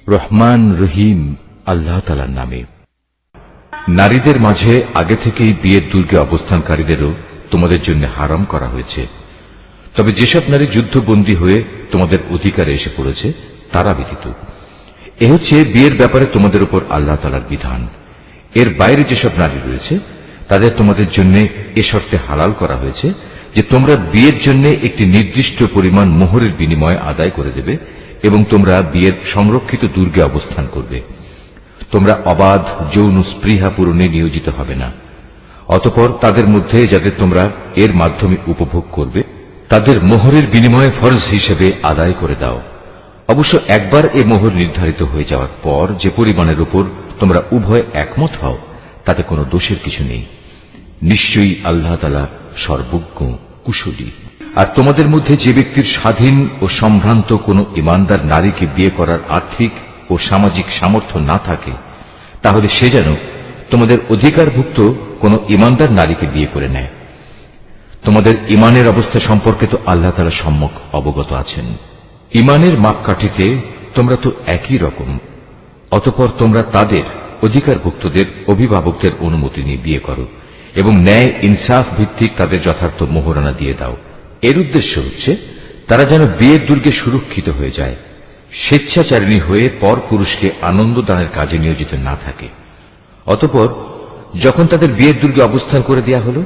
রহমান রহিম আল্লাহ তাআলার নামে। নারীদের মাঝে আগে থেকেই বিয়ের দুর্গে অবস্থানকারীদেরও তোমাদের জন্য হারাম করা হয়েছে, তবে যেসব নারী যুদ্ধবন্দী হয়ে তোমাদের অধিকারে এসে পড়েছে তারা ব্যতীত। এ হচ্ছে বিয়ের ব্যাপারে তোমাদের উপর আল্লাহ তাআলার বিধান। এর বাইরে যেসব নারী রয়েছে তাদের তোমাদের জন্য এ শর্তে হালাল করা হয়েছে যে তোমরা বিয়ের জন্য একটি নির্দিষ্ট পরিমাণ মোহরের বিনিময়ে আদায় করে দেবে এবং তোমরা বিয়ের সংরক্ষিত দুর্গে অবস্থান করবে। তোমরা অবাধ যৌন স্পৃহা পূরণে নিয়োজিত হবে না। অতঃপর তাদের মধ্যে যাদের তোমরা এর মাধ্যমে উপভোগ করবে তাদের মোহরের বিনিময়ে ফরজ হিসেবে আদায় করে দাও। অবশ্য একবার এ মোহর নির্ধারিত হয়ে যাওয়ার পর যে পরিমাণের উপর তোমরা উভয় একমত হও তাতে কোনো দোষের কিছু নেই। নিশ্চয়ই আল্লাহ তাআলা সর্বজ্ঞ কুশলী। আর তোমাদের মধ্যে যে ব্যক্তির স্বাধীন ও সম্ভ্রান্ত কোনো ঈমানদার নারীকে বিয়ে করার আর্থিক ও সামাজিক সামর্থ্য না থাকে তাহলে সে যেন তোমাদের অধিকারভুক্ত কোনো ঈমানদার নারীকে বিয়ে করে নেয়। তোমাদের ঈমানের অবস্থা সম্পর্কে তো আল্লাহ তাআলা সম্যক অবগত আছেন। ঈমানের মাপকাঠিতে তোমরা তো একই রকম। অতঃপর তোমরা তাদের অধিকারভুক্তদের অভিভাবকদের অনুমতি নিয়ে বিয়ে করো এবং ন্যায় ইনসাফ ভিত্তিক তাদের যথার্থ মোহরানা দিয়ে দাও। এর উদ্দেশ্য হচ্ছে তারা যেন বিয়ের দুর্গে সুরক্ষিত হয়ে যায়, স্বেচ্ছাচারিণী হয়ে পর পুরুষকে আনন্দ দানের কাজে নিয়োজিত না থাকে। অতঃপর যখন তাদের বিয়ের দুর্গে অবস্থান করে দেয়া হল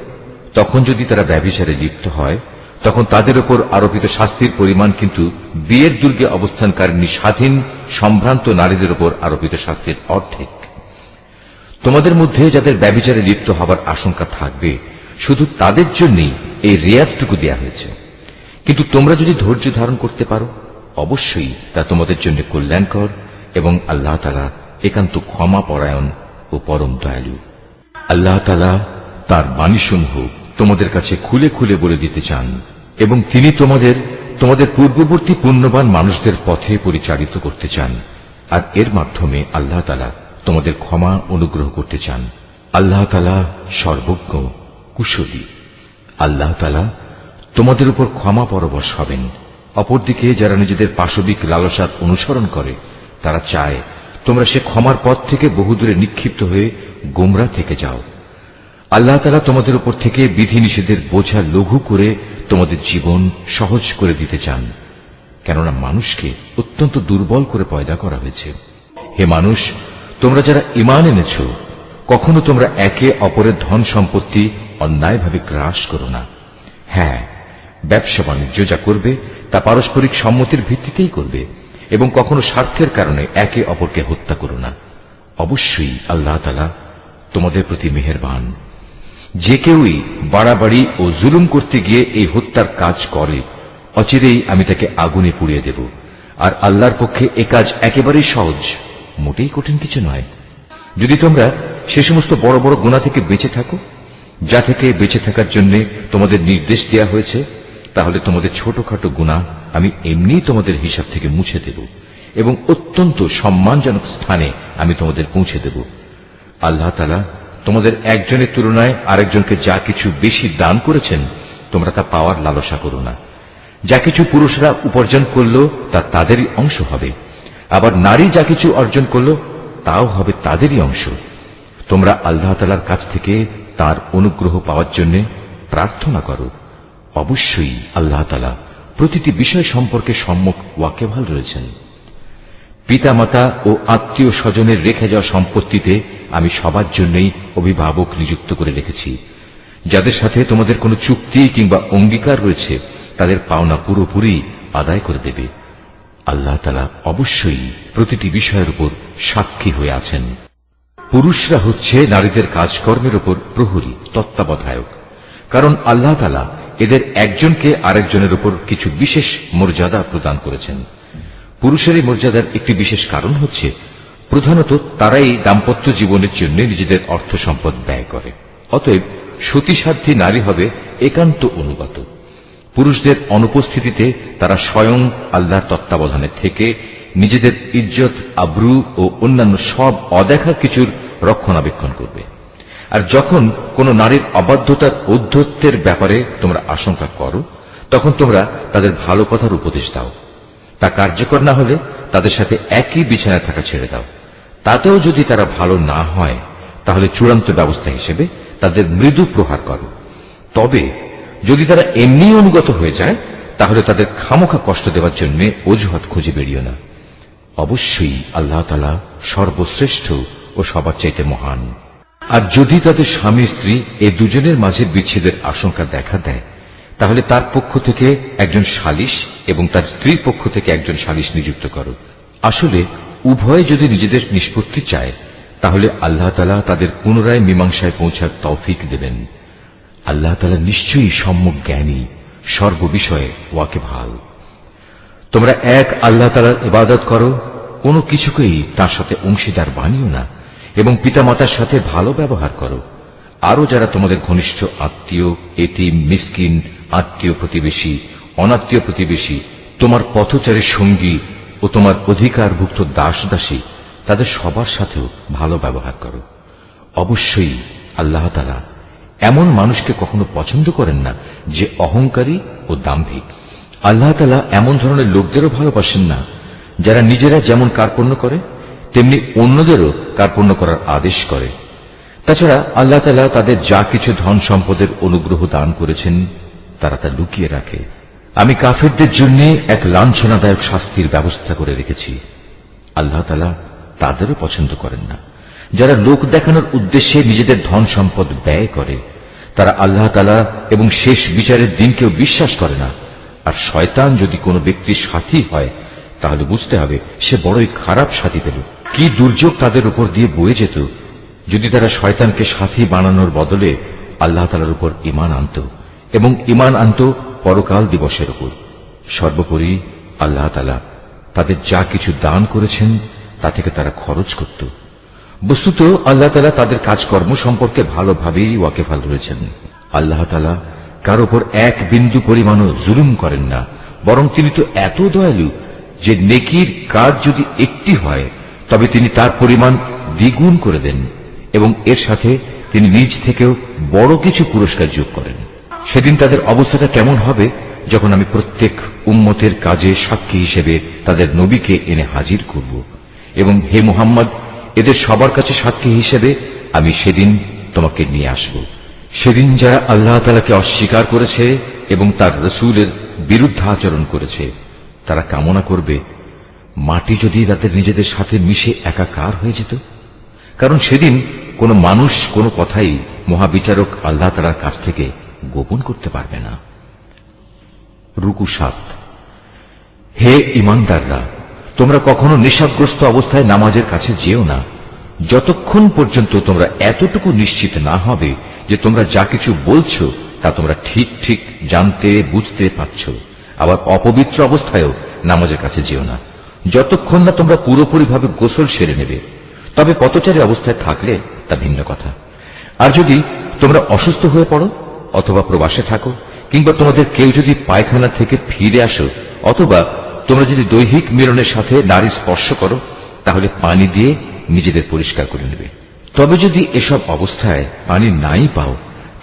তখন যদি তারা ব্যভিচারে লিপ্ত হয় তখন তাদের উপর আরোপিত শাস্তির পরিমাণ কিন্তু বিয়ের দুর্গে অবস্থানকারিণী স্বাধীন সম্ভ্রান্ত নারীদের উপর আরোপিত শাস্তির অর্ধেক। তোমাদের মধ্যে যাদের ব্যভিচারে লিপ্ত হবার আশঙ্কা থাকবে শুধু তাদের জন্যই এই রেয়াতটুকু দেয়া হয়েছে। কিন্তু তোমরা যদি ধৈর্য ধারণ করতে পারো অবশ্যই তা তোমাদের জন্য কল্যাণকর এবং আল্লাহ তাআলা একান্ত ক্ষমা পরায়ণ ও পরম দয়ালু। আল্লাহ তাআলা তার বাণীসমূহ তোমাদের কাছে খুলে খুলে বলে দিতে চান এবং তিনি তোমাদের পূর্ববর্তী পুণ্যবান মানুষদের পথে পরিচালিত করতে চান, আর এর মাধ্যমে আল্লাহ তাআলা তোমাদের ক্ষমা অনুগ্রহ করতে চান। আল্লাহ তাআলা সর্বজ্ঞ কুশলী। আল্লাহ তাআলা তোমাদের উপর ক্ষমা পরবশ হবেন। অপরদিকে যারা নিজেদের পাশবিক লালসার অনুসরণ করে তারা চায় তোমরা সে ক্ষমার পথ থেকে বহুদূরে নিক্ষিপ্ত হয়ে গোমরা থেকে যাও। আল্লাহ তাআলা তোমাদের উপর থেকে বিধিনিষেধের বোঝা লঘু করে তোমাদের জীবন সহজ করে দিতে চান, কেননা মানুষকে অত্যন্ত দুর্বল করে পয়দা করা হয়েছে। হে মানুষ, তোমরা যারা ঈমান এনেছ কখনো তোমরা একে অপরের ধন সম্পত্তি অন্যায়ভাবে গ্রাস করো না। হ্যাঁ, ব্যবসা বাণিজ্য যা করবে তা পারস্পরিক সম্মতির ভিত্তিতেই করবে এবং কখনো স্বার্থের কারণে একে অপরকে হত্যা করো না। অবশ্যই আল্লাহ তাআলা তোমাদের প্রতি মেহেরবান। যে কেউই বাড়াবাড়ি ও জুলুম করতে গিয়ে এই হত্যার কাজ করে অচিরেই আমি তাকে আগুনে পুড়িয়ে দেব। আর আল্লাহর পক্ষে এ কাজ একেবারেই সহজ, মোটেই কঠিন কিছু নয়। যদি তোমরা সে সমস্ত বড় বড় গুনাহ থেকে বেঁচে থাকো যা থেকে বেঁচে থাকার জন্য তোমাদের নির্দেশ দেওয়া হয়েছে, তাহলে তোমাদের ছোটখাটো গুনাহ আমি এমনিই তোমাদের হিসাব থেকে মুছে দেব এবং অত্যন্ত সম্মানজনক স্থানে আমি তোমাদের পৌঁছে দেব। আল্লাহ তাআলা তোমাদের একজনের তুলনায় আরেকজনকে যা কিছু বেশি দান করেছেন তোমরা তা পাওয়ার লালসা করো না। যা কিছু পুরুষরা উপার্জন করল তা তাদেরই অংশ হবে, আবার নারী যা কিছু অর্জন করল তাও হবে তাদেরই অংশ। তোমরা আল্লাহ তাআলার কাছ থেকে তার অনুগ্রহ পাওয়ার জন্য প্রার্থনা করো। অবশ্যই আল্লাহ তাআলা প্রতিটি বিষয় সম্পর্কে সম্যক ওয়াকিবহাল রয়েছেন। পিতামাতা ও আত্মীয় স্বজনের রেখে যাওয়া সম্পত্তিতে আমি সবার জন্যই অভিভাবক নিযুক্ত করে রেখেছি। যাদের সাথে তোমাদের কোনো চুক্তি কিংবা অঙ্গীকার রয়েছে তাদের পাওনা পুরোপুরি আদায় করে দেবে। আল্লাহ তাআলা অবশ্যই প্রতিটি বিষয়ের উপর সাক্ষী হয়ে আছেন। পুরুষরা হচ্ছে নারীদের কাজকর্মের উপর প্রহরী, তত্ত্বাবধায়ক, কারণ আল্লাহ তাআলা এদের একজনকে আরেকজনের উপর কিছু বিশেষ মর্যাদা প্রদান করেছেন। পুরুষের এই মর্যাদার একটি বিশেষ কারণ হচ্ছে প্রধানত তারাই দাম্পত্য জীবনের জন্য নিজেদের অর্থ সম্পদ ব্যয় করে। অতএব সতীসাধ্যী নারী হবে একান্ত অনুগত। পুরুষদের অনুপস্থিতিতে তারা স্বয়ং আল্লাহর তত্ত্বাবধানে থেকে নিজেদের ইজ্জত, আব্রু ও অন্যান্য সব অদেখা কিছুর রক্ষণাবেক্ষণ করবে। আর যখন কোন নারীর অবাধ্যতার ঔদ্ধত্যের ব্যাপারে তোমরা আশঙ্কা করো তখন তোমরা তাদের ভালো কথার উপদেশ দাও। তা কার্যকর না হলে তাদের সাথে একই বিছানায় থাকা ছেড়ে দাও। তাতেও যদি তারা ভালো না হয় তাহলে চূড়ান্ত ব্যবস্থা হিসেবে তাদের মৃদু প্রহার করো। তবে যদি তারা এমনি অনুগত হয়ে যায় তাহলে তাদের খামোখা কষ্ট দেওয়ার জন্য অজুহাত খুঁজে বেরিও না। অবশ্যই আল্লাহ তাআলা সর্বশ্রেষ্ঠ ও সবার চাইতে মহান। আর যদি তাদের স্বামী স্ত্রী এই দুজনের মাঝে বিচ্ছেদের আশঙ্কা দেখা দেয় তাহলে তার পক্ষ থেকে একজন সালিশ এবং তার স্ত্রীর পক্ষ থেকে একজন সালিশ নিযুক্ত করো। আসলে উভয়ে যদি নিজেদের নিষ্পত্তি চায় তাহলে আল্লাহ তাআলা তাদের পুনরায় মীমাংসায় পৌঁছার তৌফিক দেবেন। আল্লাহ তাআলা নিশ্চয়ই সম্যক জ্ঞানী, সর্ববিষয়ে ওয়াকিবহাল। তোমরা এক আল্লাহ তাআলার ইবাদত করো, কোনো কিছুকেই তার সাথে অংশীদার বানিও না এবং পিতামাতার সাথে ভালো ব্যবহার করো। আরো যারা তোমাদের ঘনিষ্ঠ আত্মীয়, এতিম, মিসকিন, আত্মীয় প্রতিবেশী, অনাত্মীয় প্রতিবেশী, তোমার পথচারীর সঙ্গী ও তোমার অধিকারভুক্ত দাস দাসী, তাদের সবার সাথেও ভালো ব্যবহার করো। অবশ্যই আল্লাহ তাআলা এমন মানুষকে কখনো পছন্দ করেন না যে অহংকারী ও দাম্ভিক। আল্লাহ তাআলা এমন ধরনের লোকদেরও ভালোবাসেন না যারা নিজেরা যেমন কার্পণ্য করে তেমনি অন্যদেরও কার্পণ্য করার আদেশ করে। তাছাড়া আল্লাহ তাআলা তাদের যা কিছু ধন সম্পদের অনুগ্রহ দান করেছেন তারা তা লুকিয়ে রাখে। আমি কাফেরদের জন্য এক লাঞ্ছনাদায়ক শাস্তির ব্যবস্থা করে রেখেছি। আল্লাহ তাআলা তাদেরও পছন্দ করেন না যারা লোক দেখানোর উদ্দেশ্যে নিজেদের ধন সম্পদ ব্যয় করে। তারা আল্লাহ তাআলা এবং শেষ বিচারের দিনকেও বিশ্বাস করে না। আর শয়তান যদি কোনো ব্যক্তির সাথী হয় তাহলে বুঝতে হবে সে বড়ই খারাপ সাথী পেল। কি দুর্যোগ তাদের উপর দিয়ে বয়ে যেত যদি তারা শয়তানকে সাথী বানানোর বদলে আল্লাহ তাআলার উপর ঈমান আনত এবং ঈমান আনত পরকাল দিবসের উপর। সর্বোপরি আল্লাহ তাআলা তাদের যা কিছু দান করেছেন তা থেকে তারা খরচ করত। বস্তুত আল্লাহ তাআলা তাদের কাজকর্ম সম্পর্কে ভালোভাবেই ওয়াকিবহাল রয়েছেন। আল্লাহ তাআলা কার উপর এক বিন্দু পরিমাণও জুলুম করেন না, বরং তিনি তো এত দয়ালু যে নেকির কাজ যদি একটি হয় তবে তিনি তার পরিমাণ দ্বিগুণ করে দেন এবং এর সাথে তিনি নিজ থেকেও বড় কিছু পুরস্কার যোগ করেন। সেদিন তাদের অবস্থাটা কেমন হবে যখন আমি প্রত্যেক উম্মতের কাজে সাক্ষী হিসেবে তাদের নবীকে এনে হাজির করব এবং হে মুহাম্মদ, এদের সবার কাছে সাক্ষী হিসেবে আমি সেদিন তোমাকে নিয়ে আসব। সেদিন যারা আল্লাহ তাআলাকে অস্বীকার করেছে এবং তার রাসূলের বিরুদ্ধে আচরণ করেছে তারা কামনা করবে মাটি যদি তাদের নিজেদের সাথে মিশে একাকার হয়ে যেত। কারণ সেদিন কোনো মানুষ কোনো কথাই মহাবিচারক আল্লাহ তাআলার কাছ থেকে গোপন করতে পারবে না। রুকু 7। হে ঈমানদাররা, তোমরা কখনো নেশাগ্রস্ত অবস্থায় নামাজের কাছে যেও না যতক্ষণ পর্যন্ত তোমরা এতটুকু নিশ্চিত না হবে যে তোমরা যা কিছু বলছো তা তোমরা ঠিক ঠিক জানতে বুঝতে পারছ। আবার অপবিত্র অবস্থায়ও নামাজের কাছে যেও না যতক্ষণ না তোমরা পুরোপুরিভাবে গোসল সেরে নেবে। তবে পথচারী অবস্থায় থাকলে তা ভিন্ন কথা। আর যদি তোমরা অসুস্থ হয়ে পড়ো অথবা প্রবাসে থাকো কিংবা তোমাদের কেউ যদি পায়খানা থেকে ফিরে আসো অথবা তোমরা যদি দৈহিক মিলনের সাথে নারী স্পর্শ করো তাহলে পানি দিয়ে নিজেদের পরিষ্কার করে নেবে। তবে যদি এসব অবস্থায় পানি নাই পাও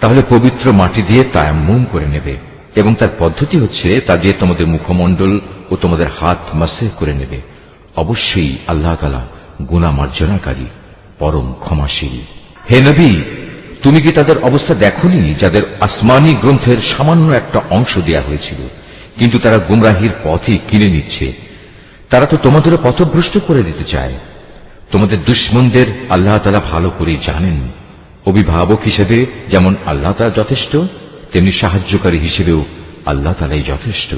তাহলে পবিত্র মাটি দিয়ে তায়াম্মুম করে নেবে এবং তার পদ্ধতি হচ্ছে তা দিয়ে তোমাদের মুখমণ্ডল ও তোমাদের হাত মাসেহ করে নেবে। অবশ্যই আল্লাহ তাআলা গুনাহ মার্জনাকারী, পরম ক্ষমাশীল। হে নবী, তুমি কি তাদের অবস্থা দেখোনি যাদের আসমানি গ্রন্থের সামান্য একটা অংশ দেয়া হয়েছিল কিন্তু তারা গুমরাহির পথই কিনে নিচ্ছে। তারা তো তোমাদেরও পথভ্রষ্ট করে দিতে চায়। তোমাদের দুশমনদের আল্লাহ তাআলা ভালো করে জানেন। অভিভাবক হিসেবে যেমন আল্লাহ তাআলা যথেষ্ট তেমনি সাহায্যকারী হিসেবেও আল্লাহ তাআলাই যথেষ্ট।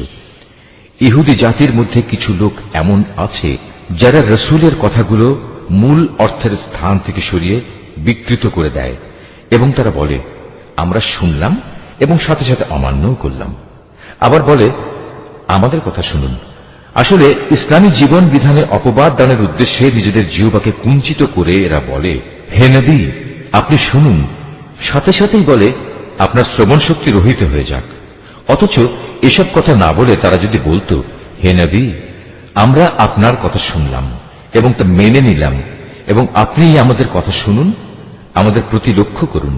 ইহুদি জাতির মধ্যে কিছু লোক এমন আছে যারা রাসূলের কথাগুলো মূল অর্থের স্থান থেকে সরিয়ে বিকৃত করে দেয় এবং তারা বলে আমরা শুনলাম এবং সাথে সাথে অমান্যও করলাম। আবার বলে আমাদের কথা শুনুন। আসলে ইসলামী জীবন বিধানে অপবাদ দানের উদ্দেশ্যে নিজেদের জিহ্বাকে কুঞ্চিত করে এরা বলে হে নবী আপনি শুনুন, সাথে সাথেই বলে আপনার শ্রবণ শক্তি রহিত হয়ে যাক। অথচ এসব কথা না বলে তারা যদি বলতো হে নবী আমরা আপনার কথা শুনলাম এবং তা মেনে নিলাম এবং আপনি আমাদের কথা শুনুন, আমাদের প্রতি লক্ষ্য করুন,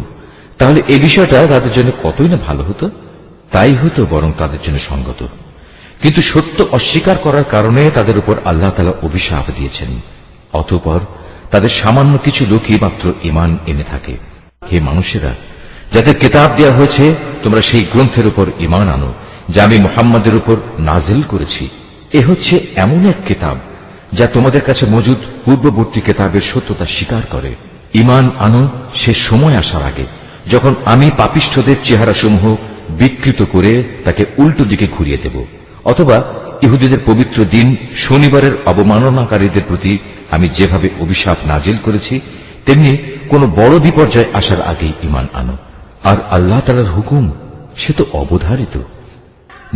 তাহলে এই বিষয়টা তাদের জন্য কতই না ভালো হতো। তাই হতো বরং তাদের জন্য সঙ্গত। কিন্তু সত্য অস্বীকার করার কারণে তাদের উপর আল্লাহ তাআলা অভিশাপ দিয়েছেন। অতঃপর তাদের সামান্য কিছু লোকই মাত্র ঈমান এনে থাকে। হে মানুষেরা, যাদের কিতাব দেওয়া হয়েছে, তোমরা সেই গ্রন্থের উপর ঈমান আনো যা আমি মুহাম্মাদের উপর নাজিল করেছি। এ হচ্ছে এমন এক কিতাব যা তোমাদের কাছে মজুদ পূর্ববর্তী কিতাবের সত্যতা স্বীকার করে। ঈমান আনো সে সময় আসার আগে, যখন আমি পাপিষ্ঠদের চেহারাসমূহ বিকৃত করে তাকে উল্টো দিকে ঘুরিয়ে দেব, অথবা ইহুদিদের পবিত্র দিন শনিবারের অবমাননাকারীদের প্রতি আমি যেভাবে অভিশাপ নাজিল করেছি, তেমনি কোন বড় বিপর্যয় আসার আগেই ঈমান আনো। আর আল্লাহ তাআলার হুকুম সে তো অবধারিত।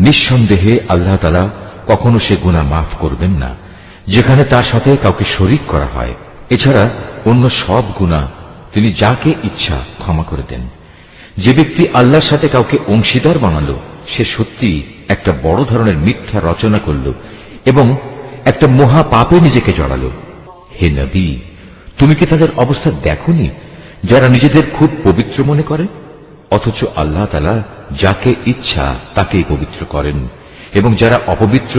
নিঃসন্দেহে আল্লাহ তাআলা কখনো সে গুনাহ মাফ করবেন না যেখানে তার সাথে কাউকে শরীক করা হয়। এছাড়া অন্য সব গুনাহ তিনি যাকে ইচ্ছা ক্ষমা করে দেন। যে ব্যক্তি আল্লাহর সাথে কাউকে অংশীদার বানালো, সে সত্যি একটা বড় ধরনের মিথ্যা রচনা করল এবং একটা মহা পাপে নিজেকে জড়ালো। হে নবী, তুমি কি তাদের অবস্থা দেখোনি যারা নিজেদের খুব পবিত্র মনে করে, অথচ আল্লাহ তাআলা যাকে ইচ্ছা তাকেই পবিত্র করেন, এবং যারা অপবিত্র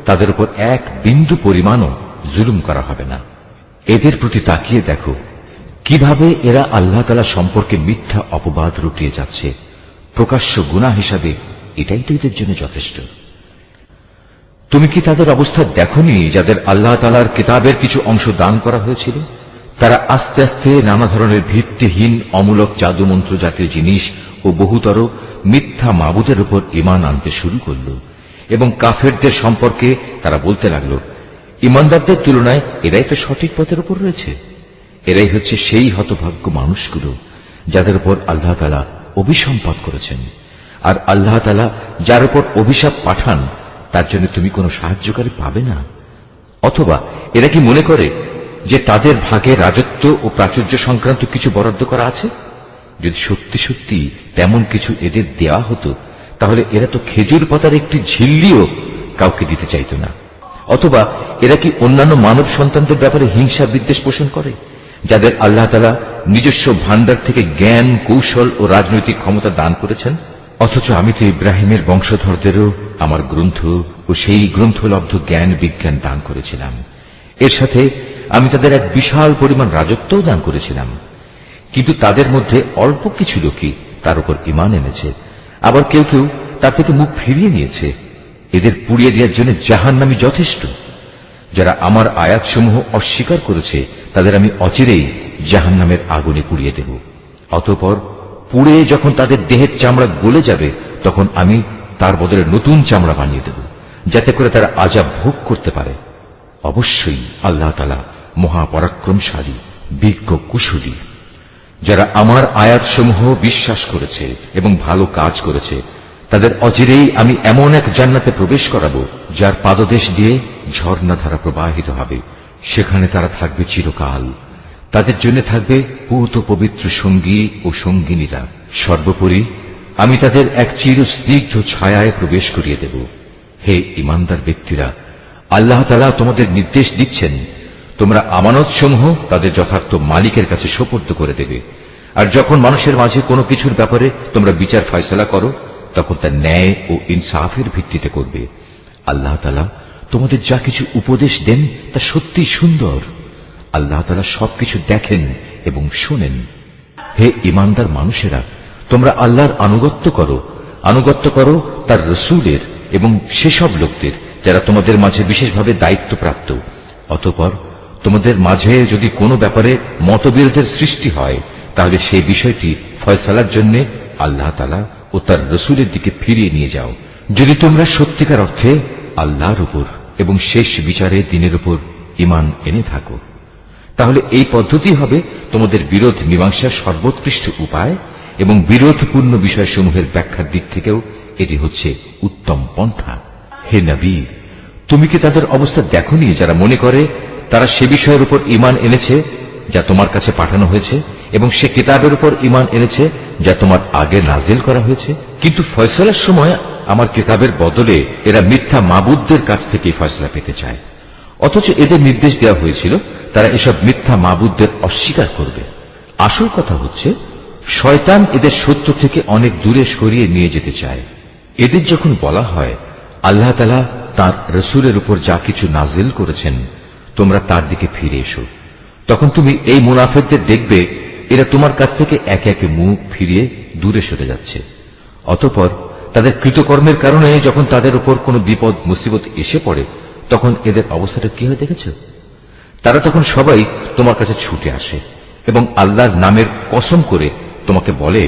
তাদের উপর এক বিন্দু পরিমাণও জুলুম করা হবে না। এদের প্রতি তাকিয়ে দেখো কিভাবে এরা আল্লাহ তাআলা সম্পর্কে মিথ্যা অপবাদ রটিয়ে যাচ্ছে। প্রকাশ্য গুনাহ হিসাবে এটাই তো এদের জন্য যথেষ্ট। তুমি কি তাদের অবস্থা দেখোনি যাদের আল্লাহ তাআলার কিতাবের কিছু অংশ দান করা হয়েছিল? তারা আস্তে আস্তে নানা ধরনের ভিত্তিহীন অমূলক জাদুমন্ত্র জাতীয় জিনিস ও বহুতর মিথ্যা মাবুদের উপর ঈমান আনতে শুরু করল, এবং কাফেরদের সম্পর্কে তারা বলতে লাগল, ঈমানদারদের তুলনায় এরাই তো সঠিক পথের উপর রয়েছে। এরাই হচ্ছে সেই হতভাগ্য মানুষগুলো যাদের উপর আল্লাহ তাআলা অভিসম্পাত করেছেন। আর আল্লাহ তাআলা যার উপর অভিশাপ পাঠান তার জন্য তুমি কোনো সাহায্যকারী পাবে না। অথবা এরা কি মনে করে যে তাদের ভাগে রাজত্ব ও প্রাচুর্য সংক্রান্ত কিছু বরাদ্দ করা আছে? যদি সত্যি সত্যি তেমন কিছু এদের দেওয়া হতো, তাহলে এরা তো খেজুর পাতার একটি ঝিল্লিও কাউকে দিতে চাইত না। অথবা এরা কি অন্যান্য মানব সন্তানদের ব্যাপারে হিংসা বিদ্বেষ পোষণ করে, যাদের আল্লাহ তাআলা নিজস্ব ভান্ডার থেকে জ্ঞান, কৌশল ও রাজনৈতিক ক্ষমতা দান করেছেন? অথচ আমি তো ইব্রাহিমের বংশধরদেরও আমার গ্রন্থ ও সেই গ্রন্থলব্ধ জ্ঞান বিজ্ঞান দান করেছিলাম। এর সাথে আমি তাদের এক বিশাল পরিমাণ রাজত্বও দান করেছিলাম। কিন্তু তাদের মধ্যে অল্প কিছু লোকই তার উপর ঈমান এনেছে, আবার কেউ কেউ তার থেকে মুখ ফিরিয়ে নিয়েছে। এদের পুড়িয়ে দেওয়ার জন্য জাহান্নামী যথেষ্ট। যারা আমার আয়াতসমূহ অস্বীকার করেছে তাদের আমি অচিরেই জাহান্নামের আগুনে পুড়িয়ে দেব। অতঃপর পুড়ে যখন তাদের দেহের চামড়া গলে যাবে, তখন আমি তার বদলে নতুন চামড়া বানিয়ে দেব, যাতে করে তারা আযাব ভোগ করতে পারে। অবশ্যই আল্লাহ তাআলা মহাপরাক্রমশালী, বিজ্ঞ, কুশলী। যারা আমার আয়াতসমূহ বিশ্বাস করেছে এবং ভালো কাজ করেছে, তাদের অচিরেই আমি এমন এক জান্নাতে প্রবেশ করাবো যার পাদদেশ দিয়ে ঝর্ণাধারা প্রবাহিত হবে। সেখানে তারা থাকবে চিরকাল। তাদের জন্য থাকবে পূত পবিত্র সঙ্গী ও সঙ্গিনীরা। সর্বোপরি আমি তাদের এক চিরস্নিগ্ধ ছায়ায় প্রবেশ করিয়ে দেব। হে ঈমানদার ব্যক্তিরা, আল্লাহ তাআলা তোমাদের নির্দেশ দিচ্ছেন, তোমরা আমানতসমূহ তাদের যথার্থ মালিকের কাছে সোপর্দ করে দেবে। আর যখন মানুষের মাঝে কোনো কিছুর ব্যাপারে তোমরা বিচার ফয়সালা করো, তখন তা ন্যায় ও ইনসাফের ভিত্তিতে করবে। আল্লাহ তাআলা তোমাদের যা কিছু উপদেশ দেন তা সত্যি সুন্দর। আল্লাহ তাআলা সবকিছু দেখেন এবং শোনেন। হে ঈমানদার মানুষেরা, তোমরা আল্লাহর আনুগত্য করো তার রাসূলের এবং সেসব লোকদের যারা তোমাদের মাঝে বিশেষভাবে দায়িত্বপ্রাপ্ত। অতঃপর তোমাদের মাঝে যদি কোনো ব্যাপারে মতবিরোধের সৃষ্টি হয়, তাহলে সেই বিষয়টি ফয়সালার জন্য আল্লাহ তাআলা ও তার রাসূলের দিকে ফিরিয়ে নিয়ে যাও। যদি তোমরা সত্যিকার অর্থে আল্লাহর উপর এবং শেষ বিচারে দিনের উপর ঈমান এনে থাকো, তাহলে এই পদ্ধতি হবে তোমাদের বিরোধ মীমাংসার সর্বোৎকৃষ্ট উপায়, এবং বিরোধপূর্ণ বিষয়সমূহের ব্যাখ্যার দিক থেকেও এটি হচ্ছে উত্তম পন্থা। হে নবী, তুমি কি তাদের অবস্থা দেখোনি যারা মনে করে তারা সে বিষয়ের উপর ঈমান এনেছে যা তোমার কাছে পাঠানো হয়েছে, এবং সে কিতাবের উপর ঈমান এনেছে যা তোমার আগে নাজিল করা হয়েছে? কিন্তু ফয়সালার সময় আমার কিতাবের বদলে এরা মিথ্যা মাবুদদের কাছ থেকে ফয়সালা পেতে চায়, অথচ এদের নির্দেশ দেওয়া হয়েছিল তারা এসব মিথ্যা মাবুদদের অস্বীকার করবে। আসল কথা হচ্ছে, শয়তান এদের সত্য থেকে অনেক দূরে সরিয়ে নিয়ে যেতে চায়। এদের যখন বলা হয় আল্লাহ তাআলা তাঁর রসুলের উপর যা কিছু নাজিল করেছেন তোমরা তার দিকে ফিরে এসো। তখন তুমি এই মুনাফিকদের দেখবে এরা তোমার কাছ থেকে একে একে মুখ ফিরিয়ে দূরে সরে যাচ্ছে। অতঃপর তাদের কৃতকর্মের কারণে যখন তাদের উপর কোনো বিপদ মুসিবত এসে পড়ে তখন এদের অবস্থাটা কি হয় দেখেছ? তারা তখন সবাই তোমার কাছে ছুটে আসে এবং আল্লাহর নামের কসম করে তোমাকে বলে,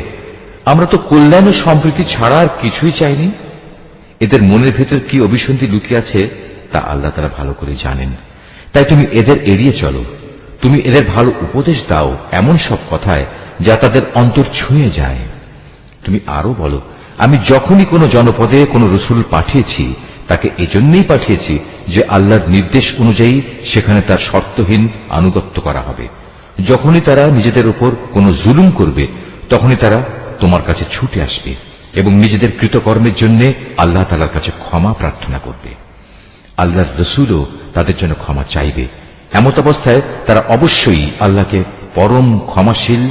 আমরা তো কল্যাণ ও সম্প্রীতি ছাড়া আর কিছুই চাইনি। এদের মনের ভেতর কি অভিসন্ধি লুকিয়ে আছে তা আল্লাহ তাআলা ভালো করে জানেন। তাই তুমি এদের এড়িয়ে চলো। তুমি এদের ভালো উপদেশ দাও এমন সব কথায় যা তাদের অন্তর ছুঁয়ে যায়। তুমি আরো বলো, আমি যখনই কোনো জনপদে কোনো রসুল পাঠিয়েছি তাকে এজন্যই পাঠিয়েছি যে আল্লাহর নির্দেশ অনুযায়ী সেখানে তার শর্তহীন আনুগত্য করা হবে। যখনই তারা নিজেদের উপর কোনো জুলুম করবে তখনই তারা তোমার কাছে ছুটে আসবে এবং নিজেদের কৃতকর্মের জন্য আল্লাহ তাআলার কাছে ক্ষমা প্রার্থনা করবে। আল্লাহর রসুলও তাদের জন্য ক্ষমা চাইবে। এমত অবস্থায় তারা অবশ্যই আল্লাহকে পরম ক্ষমাশীল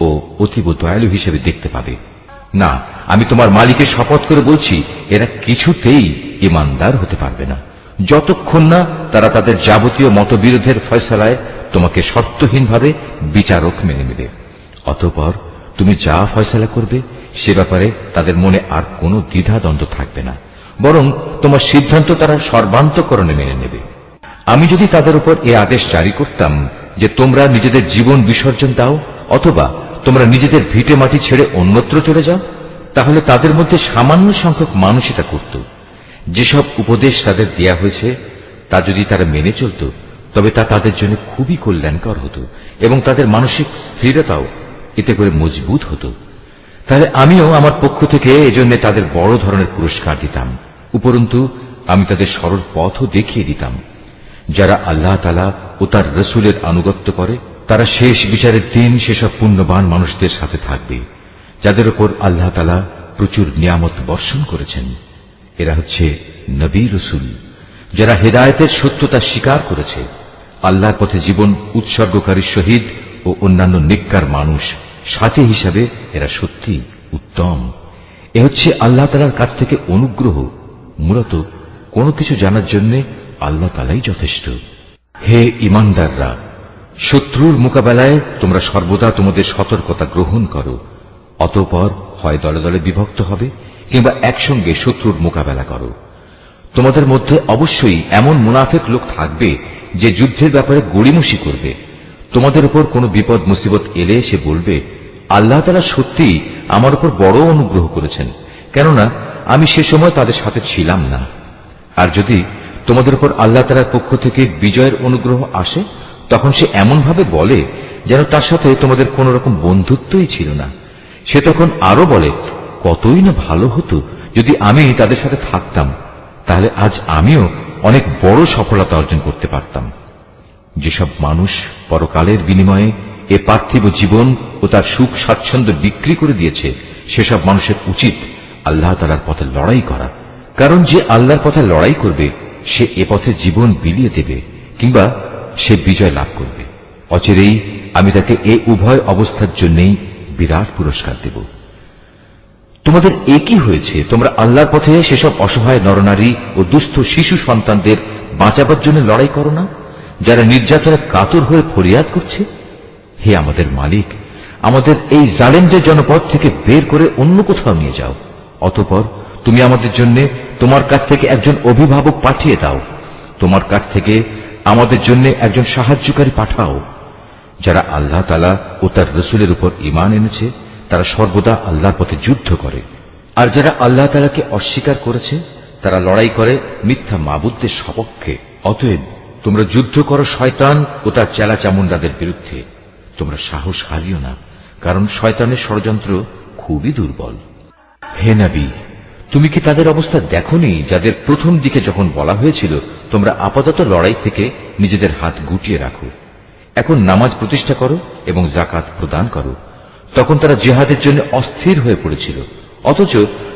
ও অতীব দয়ালু হিসেবে দেখতে পাবে। না, আমি তোমার মালিকের শপথ করে বলছি, এরা কিছুতেই ঈমানদার হতে পারবে না যতক্ষণ না তারা তাদের যাবতীয় মতবিরোধের ফয়সালায় তোমাকে শর্তহীনভাবে বিচারক মেনে নেবে। অতঃপর তুমি যা ফয়সালা করবে সে ব্যাপারে তাদের মনে আর কোনো দ্বিধাদ্বন্দ্ব থাকবে না, বরং তোমার সিদ্ধান্ত তারা সর্বান্তঃকরণে মেনে নেবে। আমি যদি তাদের উপর এ আদেশ জারি করতাম যে তোমরা নিজেদের জীবন বিসর্জন দাও অথবা তোমরা নিজেদের ভিটে মাটি ছেড়ে অন্যত্র চলে যাও, তাহলে তাদের মধ্যে সামান্য সংখ্যক মানুষই তা করত। যেসব উপদেশ তাদের দেয়া হয়েছে তা যদি তারা মেনে চলত তবে তা তাদের জন্য খুবই কল্যাণকর হতো এবং তাদের মানসিক স্থিরতাও এতে করে মজবুত হতো। তাহলে আমিও আমার পক্ষ থেকে এজন্য তাদের বড় ধরনের পুরস্কার দিতাম। উপরন্তু আমি তাদের সরল পথও দেখিয়ে দিতাম। যারা আল্লাহ তাআলা ও তার রসুলের আনুগত্য করে তারা শেষ বিচারের দিন সেসব পুণ্যবান মানুষদের সাথে থাকবে যাদের উপর আল্লাহ তাআলা প্রচুর নিয়ামত বর্ষণ করেছেন। এরা হচ্ছে নবী রসুল যারা হেদায়েতের সত্যতা স্বীকার করেছে, আল্লাহর পথে জীবন উৎসর্গকারী শহীদ ও অন্যান্য নেককার মানুষ সাথী হিসাবে এরা সত্যি উত্তম। এ হচ্ছে আল্লাহ তাআলার কাছ থেকে অনুগ্রহ। মূলত কোনো কিছু জানার জন্য আল্লাহ তাআলাই যথেষ্ট। হে ঈমানদাররা, শত্রুর মোকাবেলায় তোমরা সর্বদা তোমাদের সতর্কতা গ্রহণ করো। অতঃপর হয় দলে দলে বিভক্ত হবে কিংবা একসঙ্গে শত্রুর মোকাবেলা করো। তোমাদের মধ্যে অবশ্যই এমন মুনাফিক লোক থাকবে যে যুদ্ধের ব্যাপারে গড়িমসি করবে। তোমাদের উপর কোনো বিপদ মুসিবত এলে সে বলবে, আল্লাহ তাআলা সত্যিই আমার উপর বড় অনুগ্রহ করেছেন, কেননা আমি সে সময় তাদের সাথে ছিলাম না। আর যদি তোমাদের উপর আল্লাহ তাআলার পক্ষ থেকে বিজয়ের অনুগ্রহ আসে তখন সে এমন ভাবে বলে যেন তার সাথে তোমাদের কোন রকম বন্ধুত্বই ছিল না। সে তখন আরো বলে, কতই না ভালো হতো যদি আমি তাদের সাথে থাকতাম, তাহলে আজ আমিও অনেক বড় সফলতা অর্জন করতে পারতাম। যেসব মানুষ পরকালের বিনিময়ে এ পার্থিব জীবন ও তার সুখ স্বাচ্ছন্দ্য বিক্রি করে দিয়েছে সেসব মানুষের উচিত আল্লাহ তাআলার পথে লড়াই করা। কারণ যে আল্লাহর পথে লড়াই করবে সে এ পথে জীবন বিলিয়ে দেবে কিংবা সে বিজয় লাভ করবে। অচিরেই আমি তাকে এ উভয় অবস্থার জন্যই বিরাট পুরস্কার দেব। তোমাদের একই হয়েছে, তোমরা আল্লাহর পথে সেসব অসহায় নরনারী ও দুস্থ শিশু সন্তানদের বাঁচাবার জন্য লড়াই করো না যারা নির্যাতনে কাতর হয়ে ফরিয়াদ করছে। হে আমাদের মালিক, আমাদের এই জালেমদের জনপদ থেকে বের করে অন্য কোথাও নিয়ে যাও। অতঃপর তুমি আমাদের জন্য তোমার কাছ থেকে একজন অভিভাবক পাঠিয়ে দাও। তোমার কাছ থেকে আমাদের জন্য একজন সাহায্যকারী পাঠাও। যারা আল্লাহ তাআলা ও তার রসুলের উপর ঈমান এনেছে তারা সর্বদা আল্লাহর পথে যুদ্ধ করে, আর যারা আল্লাহ তাআলাকে অস্বীকার করেছে তারা লড়াই করে মিথ্যা মাবুদদের সপক্ষে। অতএব তোমরা যুদ্ধ করো শয়তান ও তার চেলা চামুন্ডাদের বিরুদ্ধে। তোমরা সাহস হারিও না, কারণ শয়তানের ষড়যন্ত্র খুবই দুর্বল। হে নবী, তুমি কি তাদের অবস্থা দেখোনি যাদের প্রথম দিকে যখন বলা হয়েছিল তোমরা আপাতত লড়াই থেকে নিজেদের হাত গুটিয়ে রাখো, এখন নামাজ প্রতিষ্ঠা করো এবং যাকাত প্রদান করো। তখন তারা জিহাদের জন্য অস্থির হয়ে পড়েছিল, অথচ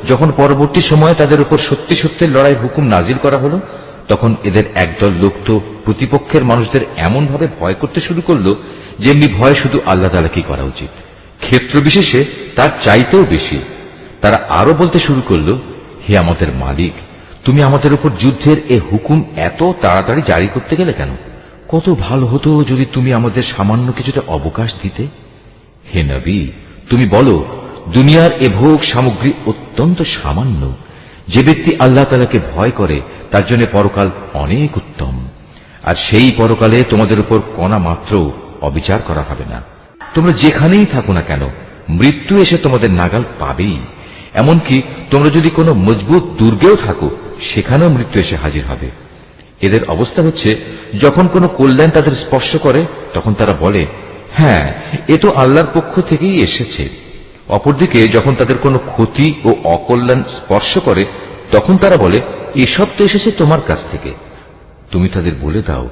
যখন পরবর্তী সময়ে তাদের উপর সত্যি সত্যের লড়াইয়ের হুকুম নাজিল করা হলো তখন এদের একদল লোক তো প্রতিপক্ষের মানুষদের এমন ভাবে ভয় করতে শুরু করলো যেমনি ভয় শুধু আল্লাহ তাআলাকেই করা উচিত, ক্ষেত্র বিশেষে তার চাইতেও বেশি। তারা আরো বলতে শুরু করলো, হে আমাদের মালিক, তুমি আমাদের উপর যুদ্ধের এ হুকুম এত তাড়াতাড়ি জারি করতে গেলে কেন? কত ভালো হতো যদি তুমি আমাদের সামান্য কিছুটা অবকাশ দিতে। হে নবী, তুমি বলো, দুনিয়ার এ ভোগ সামগ্রী অত্যন্ত সামান্য। যে ব্যক্তি আল্লাহ তাআলাকে ভয় করে তার জন্য পরকাল অনেক উত্তম, আর সেই পরকালে তোমাদের উপর কণা মাত্র অবিচার করা হবে না। তোমরা যেখানেই থাকো না কেন, মৃত্যু এসে তোমাদের নাগাল পাবেই। এমনকি তোমরা যদি কোনো মজবুত দুর্গেও থাকো, সেখানেও মৃত্যু এসে হাজির হবে। এদের অবস্থা হচ্ছে, যখন কোনো কল্যাণ তাদের স্পর্শ করে তখন তারা বলে, হ্যাঁ, এ তো আল্লাহর পক্ষ থেকেই এসেছে। অপরদিকে যখন তাদের কোনো ক্ষতি ও অকল্যাণ স্পর্শ করে তখন তারা বলে, এসব তো এসেছে তোমার কাছ থেকে। তুমি তাদের বলে দাও,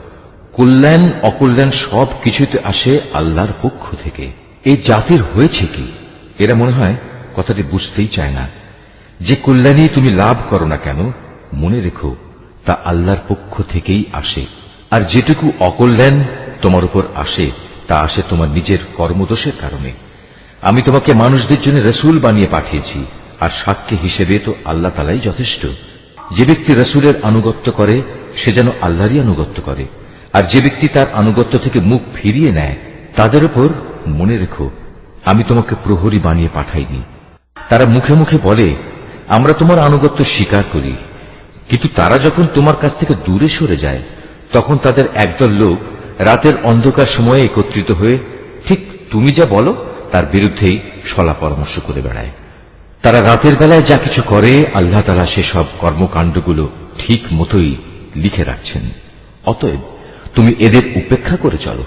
কল্যাণ অকল্যাণ সব কিছুতে আসে আল্লাহর পক্ষ থেকে। এই জাতির হয়েছে কি? এরা মনে হয় কথাটি বুঝতেই চায় না। যে কল্যাণই তুমি লাভ করো না কেন, মনে রেখো তা আল্লাহর পক্ষ থেকেই আসে। আর যেটুকু অকল্যাণ তোমার উপর আসে তা আসে তোমার নিজের কর্মদোষের কারণে। আমি তোমাকে মানুষদের জন্য রসুল বানিয়ে পাঠিয়েছি, আর সাক্ষী হিসেবে তো আল্লাহ তাআলাই যথেষ্ট। যে ব্যক্তি রসুলের আনুগত্য করে সে যেন আল্লাহরই আনুগত্য করে, আর যে ব্যক্তি তার আনুগত্য থেকে মুখ ফিরিয়ে নেয় তাদের উপর মনে রেখো আমি তোমাকে প্রহরী বানিয়ে পাঠাইনি। তারা মুখে মুখে বলে, আমরা তোমার আনুগত্য স্বীকার করি, কিন্তু তারা যখন তোমার কাছ থেকে দূরে সরে যায় তখন তাদের একদল লোক রাতের অন্ধকার সময়ে একত্রিত হয়ে ঠিক তুমি যা বলো তার বিরুদ্ধেই সলা পরামর্শ করে বেড়ায়। তারা রাতের বেলায় যা কিছু করে আল্লাহ তাআলা সেসব কর্মকাণ্ডগুলো ঠিক মতোই লিখে রাখছেন। অতএব তুমি এদের উপেক্ষা করে চলো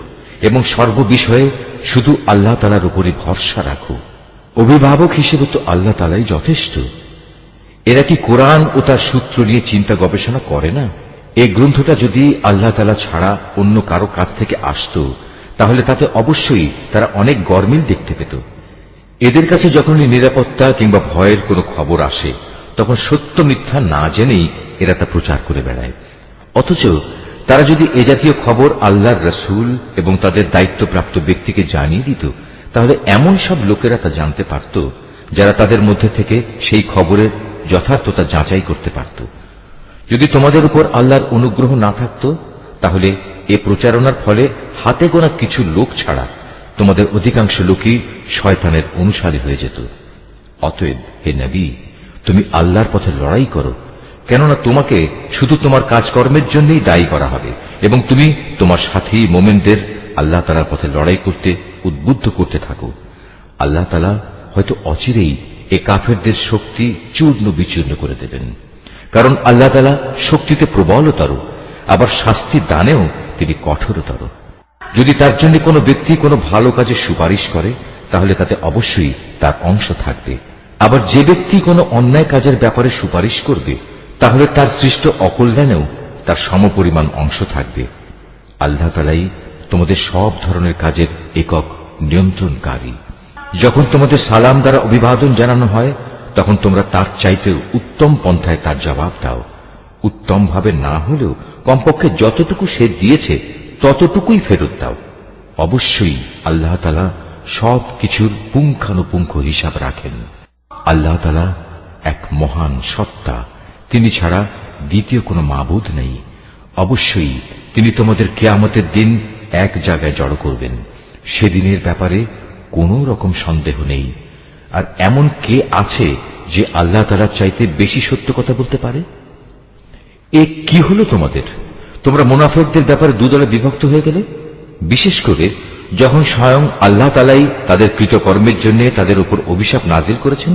এবং সর্ববিষয়ে শুধু আল্লাহ তাআলার উপরই ভরসা রাখো। অভিভাবক হিসেবে তো আল্লাহ তাআলাই যথেষ্ট। এরা কি কোরআন ও তার সূত্র নিয়ে চিন্তা গবেষণা করে না? এই গ্রন্থটা যদি আল্লাহ তাআলা ছাড়া অন্য কারো কাছ থেকে আসত তাহলে তাতে অবশ্যই তারা অনেক গরমিল দেখতে পেত। এদের কাছে যখনই নিরাপত্তা কিংবা ভয়ের কোনো খবর আসে তখন সত্য মিথ্যা না জেনেই এরা তা প্রচার করে বেড়ায়। অথচ তারা যদি এ জাতীয় খবর আল্লাহর রসুল এবং তাদের দায়িত্বপ্রাপ্ত ব্যক্তিকে জানিয়ে দিত তাহলে এমন সব লোকেরা তা জানতে পারত যারা তাদের মধ্যে থেকে সেই খবরের যথার্থতা যাচাই করতে পারত। যদি তোমাদের উপর আল্লাহর অনুগ্রহ না থাকত তাহলে এ প্রচারণার ফলে হাতে গোনা কিছু লোক ছাড়া তোমাদের অধিকাংশ লোকই শয়তানের অনুসারী হয়ে যেত। অতএব হে নবী, তুমি আল্লাহর পথে লড়াই করো, কেননা তোমাকে শুধু তোমার কাজকর্মের জন্যই দায়ী করা হবে এবং তুমি তোমার সাথী মোমেনদের আল্লাহ তাআলার পথে লড়াই করতে উদ্বুদ্ধ করতে থাকো। আল্লাহ তাআলা হয়তো অচিরেই এ কাফেরদের শক্তি চূর্ণ বিচূর্ণ করে দেবেন, কারণ আল্লাহ তাআলা শক্তিতে প্রবলতর, আবার শাস্তি দানেও তিনি কঠোরতর। যদি তার জন্য কোনো ব্যক্তি কোনো ভালো কাজে সুপারিশ করে তাহলে তাতে অবশ্যই তার অংশ থাকবে, আবার যে ব্যক্তি কোনো অন্যায় কাজের ব্যাপারে সুপারিশ করবে তাহলে তার সৃষ্ট অকল্যাণেও তার সমপরিমাণ অংশ থাকবে। আল্লাহ তাআলাই তোমাদের সব ধরনের কাজের একক নিয়ন্ত্রণকারী। যখন তোমাদের সালাম দ্বারা অভিবাদন জানানো হয় তখন তোমরা তার চাইতে উত্তম পন্থায় তার জবাব দাও। উত্তম ভাবে না হলেও কমপক্ষে যতটুকু সে দিয়েছে ততটুকুই ফেরত দাও। অবশ্যই আল্লাহ তাআলা সব কিছুর পুঙ্খানুপুঙ্খ হিসাব রাখেন। আল্লাহ তাআলা এক মহান সত্তা, তিনি ছাড়া দ্বিতীয় কোনো মাবুদ নেই। অবশ্যই তিনি তোমাদের কিয়ামতের দিন এক জায়গায় জড়ো করবেন। সেদিনের ব্যাপারে কোনো রকম সন্দেহ নেই। আর এমন কে আছে যে আল্লাহ তাআলার চাইতে বেশি সত্য কথা বলতে পারে? এ কি হলো তোমাদের? তোমরা মুনাফিকদের ব্যাপারে দুদলে বিভক্ত হয়ে গেলে, বিশেষ করে যখন স্বয়ং আল্লাহ তাআলাই তাদের কৃতকর্মের জন্য তাদের উপর অভিশাপ নাজিল করেছেন।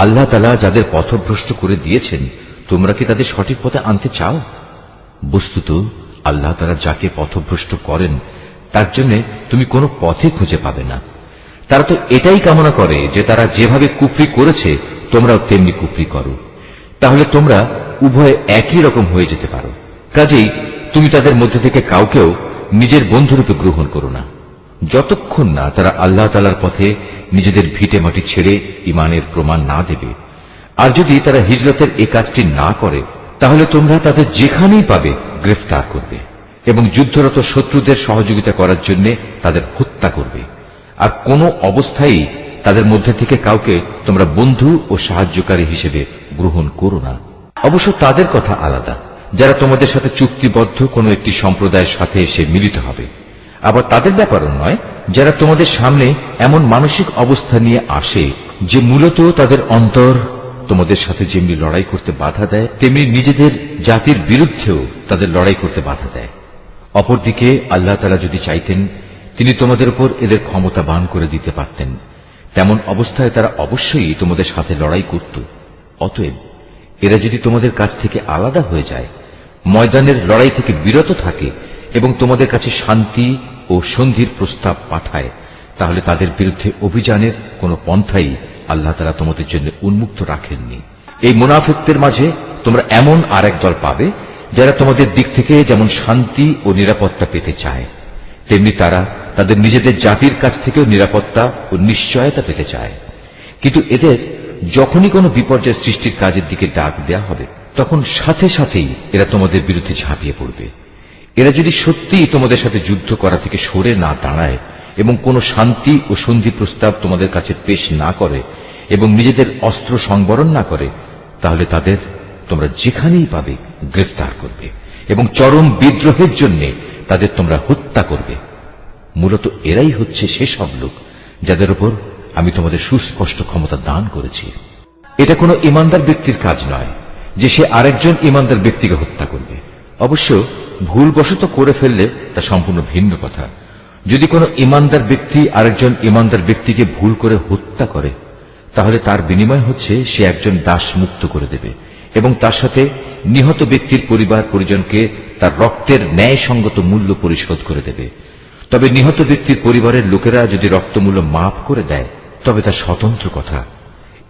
আল্লাহ তাআলা যাদের পথভ্রষ্ট করে দিয়েছেন তোমরা কি তাদের সঠিক পথে আনতে চাও? বস্তুত আল্লাহ তাআলা যাকে পথভ্রষ্ট করেন তার জন্য তুমি কোনো পথে খুঁজে পাবে না। তারা তো এটাই কামনা করে যে তারা যেভাবে কুফরি করেছে তোমরাও তেমনি কুফরি করো, তাহলে তোমরা উভয়ে একই রকম হয়ে যেতে পারো। কাজেই তুমি তাদের মধ্যে থেকে কাউকেও নিজের বন্ধুরূপে গ্রহণ করো না, যতক্ষণ না তারা আল্লাহ তাআলার পথে নিজেদের ভিটে মাটি ছেড়ে ঈমানের প্রমাণ না দেবে। আর যদি তারা হিজরতের এই কাজটি না করে তাহলে তোমরা তাদের যেখানেই পাবে গ্রেফতার করবে এবং যুদ্ধরত শত্রুদের সহযোগিতা করার জন্য তাদের হত্যা করবে। আর কোনো অবস্থায় তাদের মধ্যে থেকে কাউকে তোমরা বন্ধু ও সাহায্যকারী হিসেবে গ্রহণ করো না। অবশ্য তাদের কথা আলাদা, যারা তোমাদের সাথে চুক্তিবদ্ধ কোনো একটি সম্প্রদায়ের সাথে এসে মিলিত হবে। আবার তাদের ব্যাপারও নয়, যারা তোমাদের সামনে এমন মানসিক অবস্থা নিয়ে আসে যে মূলত তাদের অন্তর তোমাদের সাথে যেমনি লড়াই করতে বাধা দেয়, তেমনি নিজেদের জাতির বিরুদ্ধেও তাদের লড়াই করতে বাধা দেয়। অপরদিকে আল্লাহ তাআলা যদি চাইতেন, তিনি তোমাদের উপর এদের ক্ষমতাবান করে দিতে পারতেন। তেমন অবস্থায় তারা অবশ্যই তোমাদের সাথে লড়াই করত। অতএব এরা যদি তোমাদের কাছ থেকে আলাদা হয়ে যায়, ময়দানের লড়াই থেকে বিরত থাকে এবং তোমাদের কাছে শান্তি ও সন্ধির প্রস্তাব পাঠায়, তাহলে তাদের বিরুদ্ধে অভিযানের কোন পন্থাই আল্লাহ তাআলা তোমাদের জন্য উন্মুক্ত রাখেননি। এই মুনাফিকদের মাঝে তোমরা এমন আরেক দল পাবে, যারা তোমাদের দিক থেকে যেমন শান্তি ও নিরাপত্তা পেতে চায়, তেমনি তারা তাদের নিজেদের জাতির কাছ থেকেও নিরাপত্তা ও নিশ্চয়তা পেতে চায়। কিন্তু এদের যখনই কোনো বিপর্যয় সৃষ্টির কাজের দিকে ডাক দেয়া হবে, তখন সাথে সাথেই এরা তোমাদের বিরুদ্ধে ঝাঁপিয়ে পড়বে। এরা যদি সত্যিই তোমাদের সাথে যুদ্ধ করা থেকে সরে না দাঁড়ায় এবং কোনো শান্তি ও সন্ধি প্রস্তাব তোমাদের কাছে পেশ না করে এবং নিজেদের অস্ত্র সংবরণ না করে, তাহলে তাদের তোমরা যেখানেই পাবে গ্রেফতার করবে এবং চরম বিদ্রোহের জন্য তাদের তোমরা হত্যা করবে। মূলত এরাই হচ্ছে সেসব লোক যাদের উপর আমি তোমাদের সুস্পষ্ট ক্ষমতা দান করেছি। এটা কোনো ইমানদার ব্যক্তির কাজ নয় যে সে আরেকজন ইমানদার ব্যক্তিকে হত্যা করবে। অবশ্য ভুলবশত করে ফেললে তা সম্পূর্ণ ভিন্ন কথা। যদি কোনো ইমানদার ব্যক্তি আরেকজন ইমানদার ব্যক্তিকে ভুল করে হত্যা করে, তাহলে তার বিনিময় হচ্ছে সে একজন দাস মুক্ত করে দেবে এবং তার সাথে নিহত ব্যক্তির পরিবার পরিজনকে তার রক্তের ন্যায়সঙ্গত মূল্য পরিশোধ করে দেবে। তবে নিহত ব্যক্তির পরিবারের লোকেরা যদি রক্তমূল্য মাফ করে দেয়, তবে তা স্বতন্ত্র কথা।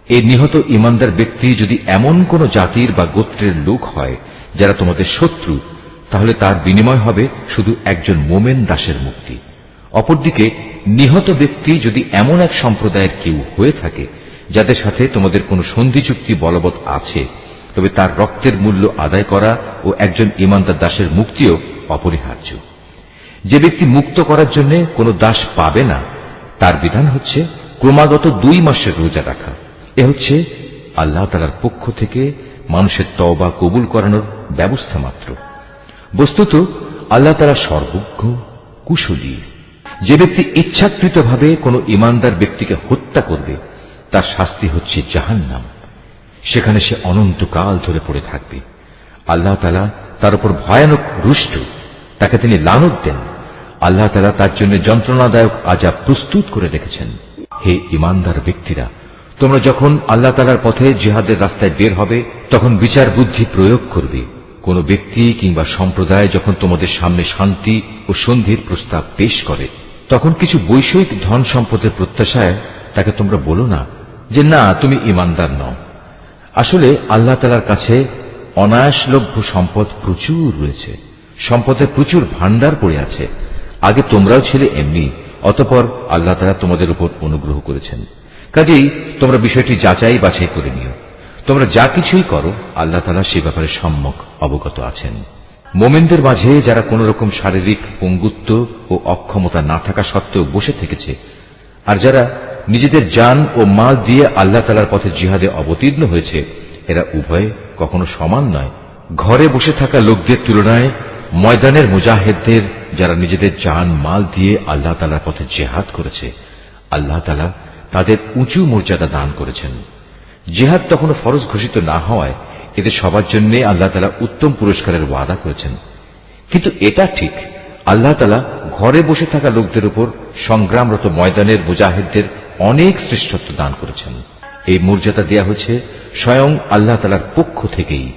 এই নিহত ইমানদার ব্যক্তি যদি এমন কোন জাতির বা গোত্রের লোক হয় যারা তোমাদের শত্রু, তাহলে তার বিনিময় হবে শুধু একজন মোমেন দাসের মুক্তি। অপরদিকে নিহত ব্যক্তি যদি এমন এক সম্প্রদায়ের কেউ হয়ে থাকে যাদের সাথে তোমাদের কোনো সন্ধি চুক্তি বলবৎ আছে, তবে তার রক্তের মূল্য আদায় করা ও একজন ইমানদার দাসের মুক্তিও অপরিহার্য। যে ব্যক্তি মুক্ত করার জন্য কোনো দাস পাবে না, তার বিধান হচ্ছে ক্রমাগত 2 মাসের রোজা রাখা। এ হচ্ছে আল্লাহ তাআলার পক্ষ থেকে মানুষের তওবা কবুল করানোর ব্যবস্থা মাত্র। বস্তুত আল্লাহ তাআলা সর্বজ্ঞ, কুশলী। যে ব্যক্তি ইচ্ছাকৃতভাবে কোনো ইমানদার ব্যক্তিকে হত্যা করবে, তার শাস্তি হচ্ছে জাহান্নাম। সেখানে সে অনন্তকাল ধরে পড়ে থাকবে। আল্লাহ তাআলা তার উপর ভয়ানক রুষ্ট, তাকে তিনি লানত দেন। আল্লাহ তাআলা তার জন্য যন্ত্রণাদায়ক আযাব প্রস্তুত করে রেখেছেন। হে ইমানদার ব্যক্তিরা, তোমরা যখন আল্লাহ তাআলার পথে জিহাদের রাস্তায় বের হবে, তখন বিচার বুদ্ধি প্রয়োগ করবে। কোন ব্যক্তি কিংবা সম্প্রদায় যখন তোমাদের সামনে শান্তি ও সন্ধির প্রস্তাব পেশ করে, তখন কিছু বৈষয়িক ধন সম্পদের প্রত্যাশায় তাকে তোমরা বলো না যে না, তুমি ইমানদার নও। আসলে আল্লাহ তাআলার কাছে অনায়াসলভ্য সম্পদ প্রচুর রয়েছে, সম্পদের প্রচুর ভান্ডার পড়ে আছে। আগে তোমরাও ছিলে এমনি, অতঃপর আল্লাহ তাআলা তোমাদের উপর অনুগ্রহ করেছেন। কাজেই তোমরা বিষয়টি যাচাই বাছাই করে নিও। তোমরা যা কিছুই করো, আল্লাহ তাআলা সে ব্যাপারে সম্যক অবগত আছেন। মোমেনদের মাঝে যারা কোন রকম শারীরিক পঙ্গুত্ব ও অক্ষমতা না থাকা সত্ত্বেও বসে থেকেছে, আর যারা নিজেদের জান ও মাল দিয়ে আল্লাহ তাআলার পথে জিহাদে অবতীর্ণ হয়েছে, এরা উভয়ে কখনো সমান নয়। ঘরে বসে থাকা লোকদের তুলনায় ময়দানের মুজাহিদদের, যারা নিজেদের জান মাল দিয়ে আল্লাহ তাআলার পথে জিহাদ করেছে, আল্লাহ তাআলা তাদের উঁচু মর্যাদা দান করেছেন। জিহাদ তখনও ফরজ ঘোষিত না হওয়ায় এদের সবার জন্য আল্লাহ তাআলা উত্তম পুরস্কারের ওয়াদা করেছেন। কিন্তু এটা ঠিক, আল্লাহ তাআলা ঘরে বসে থাকা লোকদের উপর সংগ্রামরত ময়দানের মুজাহিদদের অনেক শ্রেষ্ঠত্ব দান করেছেন। এই মর্যাদা দেয়া হয়েছে স্বয়ং আল্লাহ তাআলার পক্ষ থেকেই।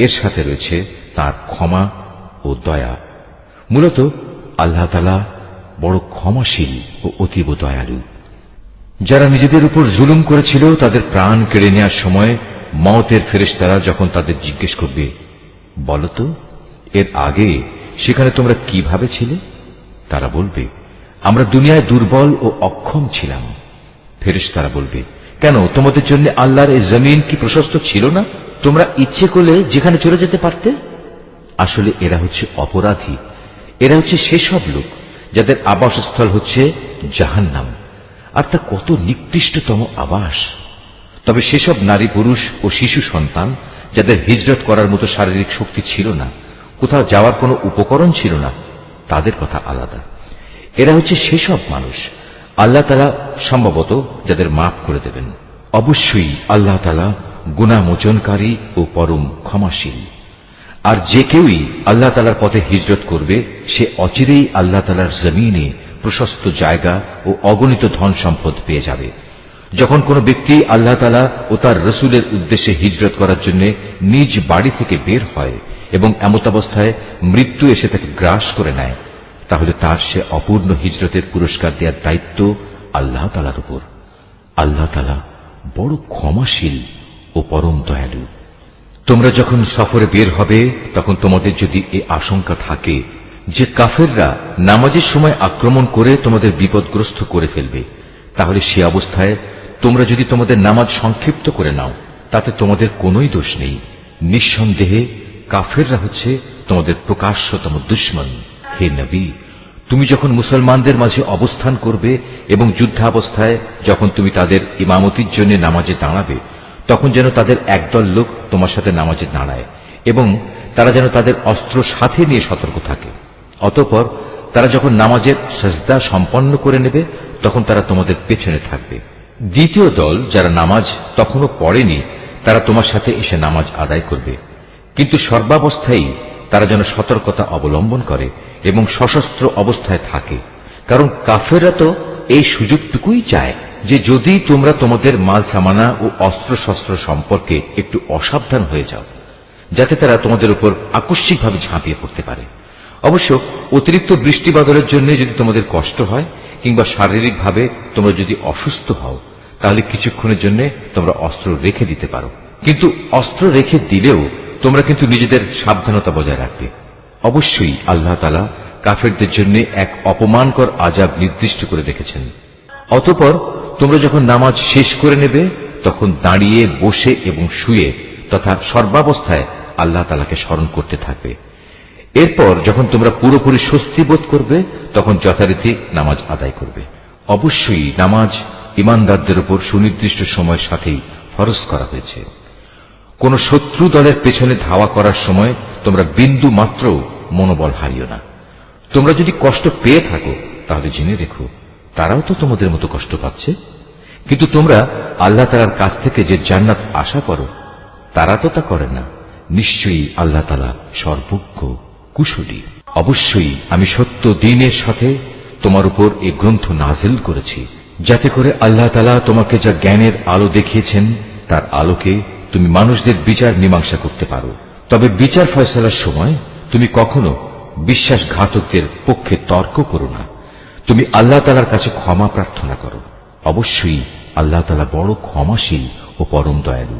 এর সাথে রয়েছে তার ক্ষমা ও দয়া। মূলত আল্লাহ তাআলা বড় ক্ষমাশীল ও অতীব দয়ালু। যারা নিজেদের উপর জুলুম করেছিল, তাদের প্রাণ কেড়ে নেওয়ার সময় মওতের ফেরেশতারা যখন তাদের জিজ্ঞেস করবে, বলতো এর আগে সেখানে তোমরা কিভাবে ছিলে? তারা বলবে, আমরা দুনিয়ায় দুর্বল ও অক্ষম ছিলাম। ফেরেশতারা বলবে, কেন তোমাদের জন্য আল্লাহর এই জমিন কি প্রশস্ত ছিল না? তোমরা ইচ্ছে করলে যেখানে চলে যেতে পারতে। আসলে এরা হচ্ছে অপরাধী। এরা হচ্ছে সেসব লোক যাদের আবাসস্থল হচ্ছে জাহান্নাম, আর তা কত নিকৃষ্টতম আবাস। তবে সেসব নারী পুরুষ ও শিশু সন্তান যাদের হিজরত করার মতো শারীরিক শক্তি ছিল না, কোথাও যাওয়ার কোনো উপকরণ ছিল না, তাদের কথা আলাদা। এরা হচ্ছে সেসব মানুষ আল্লাহ তাআলা সম্ভবত যাদের মাফ করে দেবেন। অবশ্যই আল্লাহ তাআলা গুনাহ মোচনকারী ও পরম ক্ষমাশীল। আর যে কেউই আল্লাহ তাআলার পথে হিজরত করবে সে অচিরেই আল্লাহ তাআলার জমিনে প্রশস্ত জায়গা ও অগণিত ধন সম্পদ পেয়ে যাবে। যখন কোনো ব্যক্তি আল্লাহ তাআলা ও তার রসুলের উদ্দেশ্যে হিজরত করার জন্য নিজ বাড়ি থেকে বের হয় এবং এমতাবস্থায় মৃত্যু এসে তাকে গ্রাস করে নেয়, তাহলে তার সে অপূর্ণ হিজরতের পুরস্কার দেওয়ার দায়িত্ব আল্লাহ তাআলার উপর। আল্লাহ তাআলা বড় ক্ষমাশীল ও পরম দয়ালু। তোমরা যখন সফরে বের হবে তখন তোমাদের যদি এ আশঙ্কা থাকে যে কাফেররা নামাজের সময় আক্রমণ করে তোমাদের বিপদগ্রস্ত করে ফেলবে, তাহলে সে অবস্থায় তোমরা যদি তোমাদের নামাজ সংক্ষিপ্ত করে নাও তাতে তোমাদের কোনোই দোষ নেই। নিঃসন্দেহে কাফেররা হচ্ছে তোমাদের প্রকাশ্যতম দুশমন। হে নবী, তুমি যখন মুসলমানদের মাঝে অবস্থান করবে এবং যুদ্ধাবস্থায় যখন তুমি তাদের ইমামতির জন্য নামাজে দাঁড়াবে, তখন যেন তাদের একদল লোক তোমার সাথে নামাজে দাঁড়ায় এবং তারা যেন তাদের অস্ত্র সাথে নিয়ে সতর্ক থাকে। অতঃপর তারা যখন নামাজের সাজদা সম্পন্ন করে নেবে তখন তারা তোমাদের পেছনে থাকবে। দ্বিতীয় দল যারা নামাজ তখনও পড়েনি তারা তোমার সাথে এসে নামাজ আদায় করবে, কিন্তু সর্বাবস্থায় তারা যেন সতর্কতা অবলম্বন করে এবং সশস্ত্র অবস্থায় থাকে। কারণ কাফেররা তো এই সুযোগটুকুই চায় যে যদি তোমরা তোমাদের মাল সামানা ও অস্ত্রশস্ত্র সম্পর্কে একটু অসাবধান হয়ে যাও, যাতে তারা তোমাদের উপর আকস্মিকভাবে ঝাঁপিয়ে পড়তে পারে। অবশ্য অতিরিক্ত বৃষ্টি বাদলের জন্য যদি তোমাদের কষ্ট হয় কিংবা শারীরিকভাবে তোমরা যদি অসুস্থ হও, তাহলে কিছুক্ষণের জন্য তোমরা অস্ত্র রেখে দিতে পারো, কিন্তু অস্ত্র রেখে দিলেও তোমরা কিন্তু নিজেদের সাবধানতা বজায় রাখবে। অবশ্যই আল্লাহ তাআলা কাফেরদের জন্য এক অপমানকর আযাব নির্দিষ্ট করে রেখেছেন। অতঃপর তোমরা যখন নামাজ শেষ করে নেবে তখন দাঁড়িয়ে, বসে এবং শুয়ে তথা সর্বাবস্থায় আল্লাহ তাআলাকে স্মরণ করতে থাকবে। এরপর যখন তোমরা পুরোপুরি স্বস্তি বোধ করবে তখন যথারীতি নামাজ আদায় করবে। অবশ্যই নামাজ ঈমানদারদের উপর সুনির্দিষ্ট সময়ের সাথেই ফরজ করা হয়েছে। কোন শত্রু দলের পেছনে ধাওয়া করার সময় তোমরা বিন্দু মাত্র মনোবল হারিও না। তোমরা যদি কষ্ট পেয়ে থাকো তাহলে জেনে রেখো তারাও তো তোমাদের মতো কষ্ট পাচ্ছে, কিন্তু তোমরা আল্লাহ তাআলার কাছ থেকে যে জান্নাত আশা করো তারা তো তা করে না। নিশ্চয়ই আল্লাহ তাআলা সর্বজ্ঞ, কুশলী। অবশ্যই আমি সত্য দ্বীনের সাথে তোমার উপর এই গ্রন্থ নাজিল করেছি, যাতে করে আল্লাহ তাআলা তোমাকে যা জ্ঞানের আলো দেখিয়েছেন তার আলোকে তুমি মানুষদের বিচার মীমাংসা করতে পারো। তবে বিচার ফয়সালার সময় তুমি কখনো বিশ্বাসঘাতকদের পক্ষে তর্ক করো না। তুমি আল্লাহ তাআলার কাছে ক্ষমা প্রার্থনা করো। অবশ্যই আল্লাহ তাআলা বড় ক্ষমাশীল ও পরম দয়ালু।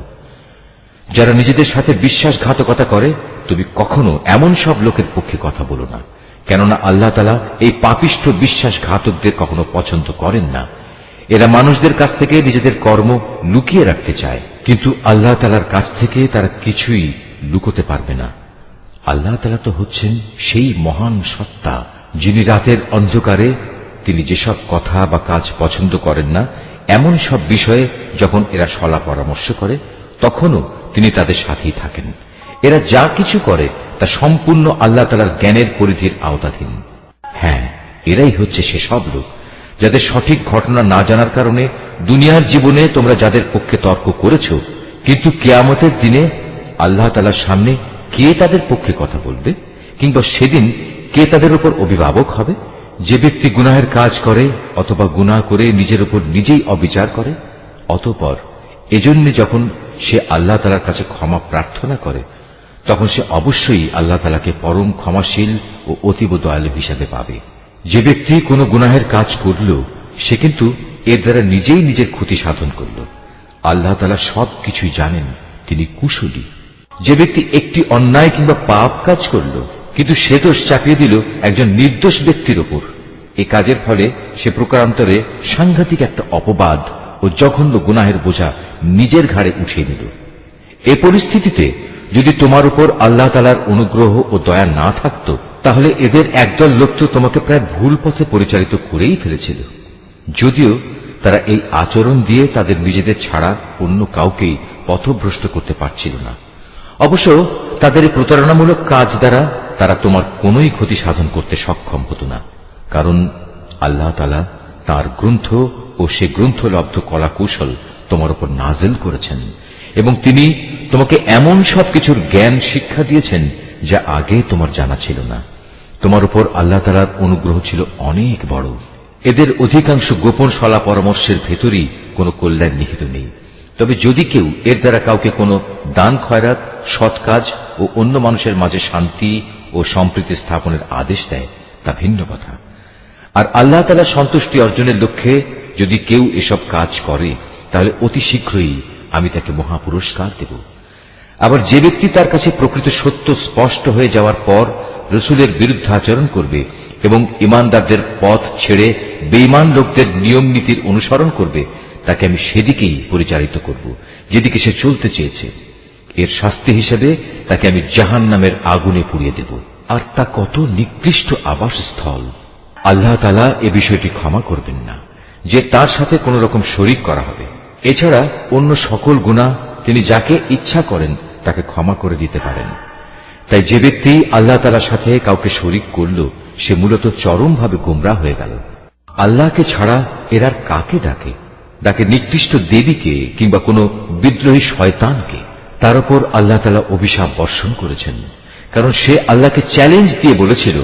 যারা নিজেদের সাথে বিশ্বাসঘাতকতা করে তুমি কখনো এমন সব লোকের পক্ষে কথা বলো না, কেননা আল্লাহ তাআলা এই পাপিষ্ঠ বিশ্বাসঘাতকদের কখনো পছন্দ করেন না। এরা মানুষদের কাছ থেকে নিজেদের কর্ম লুকিয়ে রাখতে চায়, কিন্তু আল্লাহ তাআলার কাছ থেকে তারা কিছুই লুকোতে পারবে না। আল্লাহ তাআলা তো হচ্ছেন সেই মহান সত্তা যিনি রাতের অন্ধকারে তিনি যেসব কথা বা কাজ পছন্দ করেন না এমন সব বিষয়ে যখন এরা সলা পরামর্শ করে তখনও তিনি তাদের সাথেই থাকেন। এরা যা কিছু করে তা সম্পূর্ণ আল্লাহ তাআলার জ্ঞানের পরিধির আওতাধীন। হ্যাঁ, এরাই হচ্ছে সেসব লোক যাদের সঠিক ঘটনা না জানার কারণে দুনিয়ার জীবনে তোমরা যাদের পক্ষে তর্ক করেছ, কিন্তু কিয়ামতের দিনে আল্লাহ তাআলার সামনে কে তাদের পক্ষে কথা বলবে কিংবা সেদিন কে তাদের উপর অভিভাবক হবে? যে ব্যক্তি গুনাহের কাজ করে অথবা গুনাহ করে নিজের উপর নিজেই অবিচার করে, অতঃপর এজন্য যখন সে আল্লাহ তাআলার কাছে ক্ষমা প্রার্থনা করে তখন সে অবশ্যই আল্লাহ তাআলাকে পরম ক্ষমাশীল ও অতীব দয়ালু হিসাবে পাবে। যে ব্যক্তি কোনো গুনাহের কাজ করল সে কিন্তু এর দ্বারা নিজেই নিজের ক্ষতি সাধন করল। আল্লাহ তাআলা সব কিছুই জানেন, তিনি কুশলী। যে ব্যক্তি একটি অন্যায় কিংবা পাপ কাজ করল কিন্তু সে দোষ চাপিয়ে দিল একজন নির্দোষ ব্যক্তির উপর, এ কাজের ফলে সে প্রকারান্তরে সাংঘাতিক একটা অপবাদ ও জঘন্য গুনাহের বোঝা নিজের ঘাড়ে উঠিয়ে নিল। এ পরিস্থিতিতে যদি তোমার উপর আল্লাহ তাআলার অনুগ্রহ ও দয়া না থাকত তাহলে এদের একদল লোক তো তোমাকে প্রায় ভুল পথে পরিচালিত করেই ফেলেছিল, যদিও তারা এই আচরণ দিয়ে তাদের নিজেদের ছাড়া অন্য কাউকেই পথভ্রষ্ট করতে পারছিল না। অবশ্য তাদের এই প্রতারণামূলক কাজ দ্বারা তারা তোমার কোনোই ক্ষতি সাধন করতে সক্ষম হতো না, কারণ আল্লাহ তাআলা তাঁর গ্রন্থ ও সে গ্রন্থলব্ধ কলাকৌশল তোমার উপর নাযিল করেছেন, এবং তিনি তোমাকে এমন সবকিছুর জ্ঞান শিক্ষা দিয়েছেন যা আগে তোমার জানা ছিল না। তোমার উপর আল্লাহ তাআলার অনুগ্রহ ছিল অনেক বড়। এদের অধিকাংশ গোপন সলা পরামর্শের ভেতরই কোনো কল্যাণ নিহিত নেই। তবে যদি কেউ এর দ্বারা কাউকে কোনো দান খয়রাত, সৎ কাজ ও অন্য মানুষের মাঝে শান্তি ও সম্প্রীতি স্থাপনের আদেশ দেয়, তা ভিন্ন কথা। আর আল্লাহ তাআলার সন্তুষ্টি অর্জনের লক্ষ্যে যদি কেউ এসব কাজ করে, তাহলে অতি শীঘ্রই আমি তাকে মহাপুরস্কার দেব। আবার যে ব্যক্তি তার কাছে প্রকৃত সত্য স্পষ্ট হয়ে যাওয়ার পর রসুলের বিরুদ্ধে আচরণ করবে এবং ইমানদারদের পথ ছেড়ে বেঈমান লোকদের নিয়ম নীতির অনুসরণ করবে, তাকে আমি সেদিকেই পরিচালিত করব যেদিকে সে চলতে চেয়েছে। এর শাস্তি হিসেবে তাকে আমি জাহান্নামের আগুনে পুড়িয়ে দেব। আর তা কত নিকৃষ্ট আবাসস্থল! আল্লাহ তাআলা এ বিষয়টি ক্ষমা করবেন না যে তার সাথে কোন রকম শরীক করা হবে। এছাড়া অন্য সকল গুনাহ তিনি যাকে ইচ্ছা করেন তাকে ক্ষমা করে দিতে পারেন। তাই যে ব্যক্তি আল্লাহ তাআলার সাথে কাউকে শরীক করল, সে মূলত চরমভাবে গোমরাহ হয়ে গেল। আল্লাহকে ছাড়া এর আর কাকে ডাকে? ডাকে নিকৃষ্ট দেবীকে কিংবা কোনো বিদ্রোহী শয়তানকে। তার উপর আল্লাহ তাআলা অভিশাপ বর্ষণ করেছেন, কারণ সে আল্লাহকে চ্যালেঞ্জ দিয়ে বলেছিল,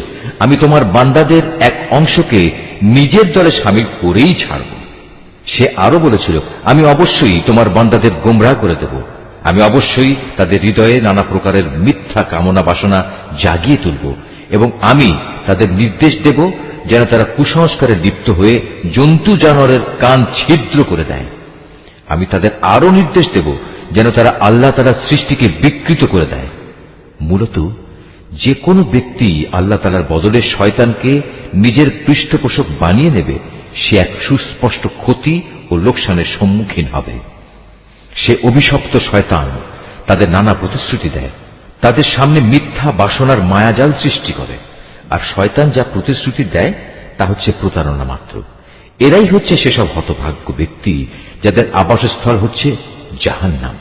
আমি তোমার বান্দাদের এক অংশকে নিজের দলে শামিল করেই ছাড়ব। সে আরো বলেছিল, আমি অবশ্যই তোমার বান্দাদের গোমরাহ করে দেব, আমি অবশ্যই তাদের হৃদয়ে নানা প্রকারের মিথ্যা কামনা বাসনা জাগিয়ে তুলব, এবং আমি তাদের নির্দেশ দেব যেন তারা কুসংস্কারে লিপ্ত হয়ে জন্তু জানোয়ারের কান ছিদ্র করে দেয়। আমি তাদের আরো নির্দেশ দেব যেন তারা আল্লাহ তাআলার সৃষ্টিকে বিকৃত করে দেয়। মূলত যে কোনো ব্যক্তি আল্লাহ তাআলার বদলে শয়তানকে নিজের পৃষ্ঠপোষক বানিয়ে নেবে, সে এক সুস্পষ্ট ক্ষতি ও লোকসানের সম্মুখীন হবে। সে অভিশপ্ত শয়তান তাদের নানা প্রতিশ্রুতি দেয়, তাদের সামনে মিথ্যা বাসনার মায়াজাল সৃষ্টি করে, আর শয়তান যা প্রতিশ্রুতি দেয় তা হচ্ছে প্রতারণা মাত্র। এরাই হচ্ছে সেসব হতভাগ্য ব্যক্তি যাদের আবাসস্থল হচ্ছে জাহান্নাম,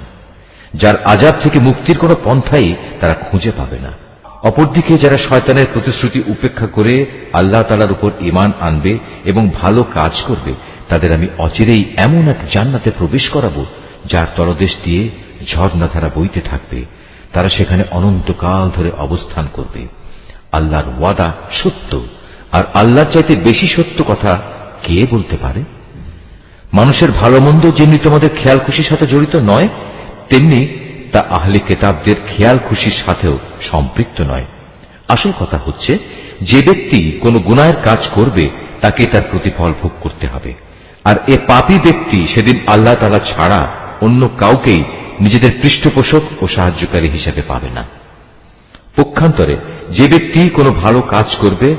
যার আযাব থেকে মুক্তির কোনো পন্থাই তারা খুঁজে পাবে না। অপরদিকে যারা শয়তানের প্রতিশ্রুতি উপেক্ষা করে আল্লাহ তাআলার উপর ঈমান আনবে এবং ভালো কাজ করবে, তাদের আমি অচিরেই এমন এক জান্নাতে প্রবেশ করাবো যার তলদেশ দিয়ে ঝর্ণাধারা বইতে থাকবে। তারা সেখানে অনন্তকাল ধরে অবস্থান করবে। আল্লাহর ওয়াদা সত্য, আর আল্লাহর চাইতে বেশি সত্য কথা কে বলতে পারে? মানুষের ভালো মন্দ যেমনি তোমাদের খেয়াল খুশির সাথে জড়িত নয়, তেমনি তা আহলে কিতাবদের খেয়াল খুশির সাথেও সম্পৃক্ত নয়। আসল কথা হচ্ছে, যে ব্যক্তি কোনো গুনাহের কাজ করবে তাকে তার প্রতিফল ভোগ করতে হবে, আর এ পাপী ব্যক্তি সেদিন আল্লাহ তাআলা ছাড়া অন্য কাউকেই নিজেদের পৃষ্ঠপোষক ও সাহায্যকারী হিসেবে পাবে না। পক্ষান্তরে যে ব্যক্তি কোনো ভালো কাজ করবে,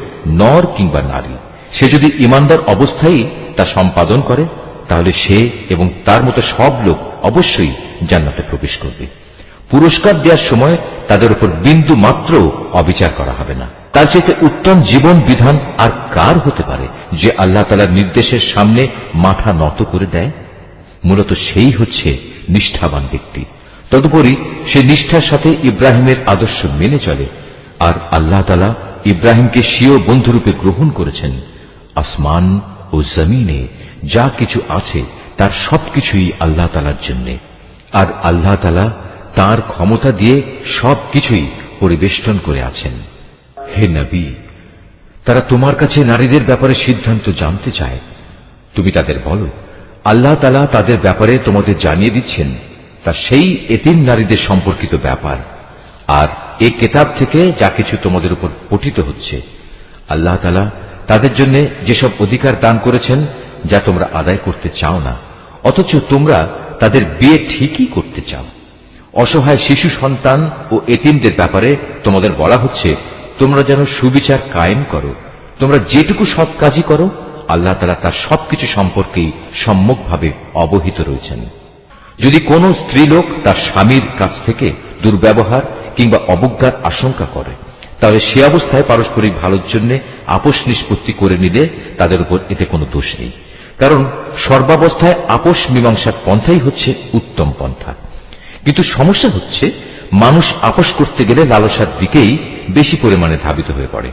নর কিংবা নারী, সে যদি ঈমানদার অবস্থায় তা সম্পাদন করে, তাহলে সে এবং তার মতো সব লোক অবশ্যই জান্নাতে প্রবেশ করবে। পুরস্কার দেওয়ার সময় তাদের উপর বিন্দু মাত্র অবিচার করা হবে না। তার চাইতে উত্তম জীবন বিধান আর কার হতে পারে যে আল্লাহ তাআলার নির্দেশের সামনে মাথা নত করে দেয়? মূলত সেই হচ্ছে নিষ্ঠাবান ব্যক্তি। তদুপরি সে নিষ্ঠার সাথে ইব্রাহিমের আদর্শ মেনে চলে, আর আল্লাহ তাআলা ইব্রাহিমকে স্বীয় বন্ধুরূপে গ্রহণ করেছেন। আসমান ও জমিনে যা কিছু আছে তার সবকিছুই আল্লাহ তাআলার জন্য, আর আল্লাহ তাআলা তাঁর ক্ষমতা দিয়ে সবকিছুই পরিবেষ্টন করে আছেন। হে নবী, তারা তোমার কাছে নারীদের ব্যাপারে সিদ্ধান্ত জানতে চায়। তুমি তাদের বলো, আল্লাহ তাআলা তাদের ব্যাপারে তোমাদের জানিয়ে দিচ্ছেন, তা সেই এতিম নারীদের সম্পর্কিত ব্যাপার, আর এই কিতাব থেকে যা কিছু তোমাদের উপর পঠিত হচ্ছে। আল্লাহ তাআলা তাদের জন্য যেসব অধিকার দান করেছেন যা তোমরা আদায় করতে চাও না, অথচ তোমরা তাদের বিয়ে ঠিকই করতে চাও। অসহায় শিশু সন্তান ও এতিমদের ব্যাপারে তোমাদের বলা হচ্ছে, তোমরা যেন সুবিচার কায়েম করো। তোমরা যেটুকু সৎ কাজই করো, আল্লাহ তাআলা তার সবকিছু সম্পর্কেই সম্যকভাবে অবহিত রয়েছেন। যদি কোনো স্ত্রীলোক তার স্বামীর কাছ থেকে দুর্ব্যবহার কিংবা অবজ্ঞার আশঙ্কা করে, তাহলে সে অবস্থায় পারস্পরিক ভালোর জন্য আপোষ নিষ্পত্তি করে নিলে তাদের উপর এতে কোনো দোষ নেই, কারণ সর্বাবস্থায় আপোষ মীমাংসার পন্থাই হচ্ছে উত্তম পন্থা। কিন্তু সমস্যা হচ্ছে, মানুষ আপোষ করতে গেলে লালসার দিকেই বেশি পরিমাণে ধাবিত হয়ে পড়ে।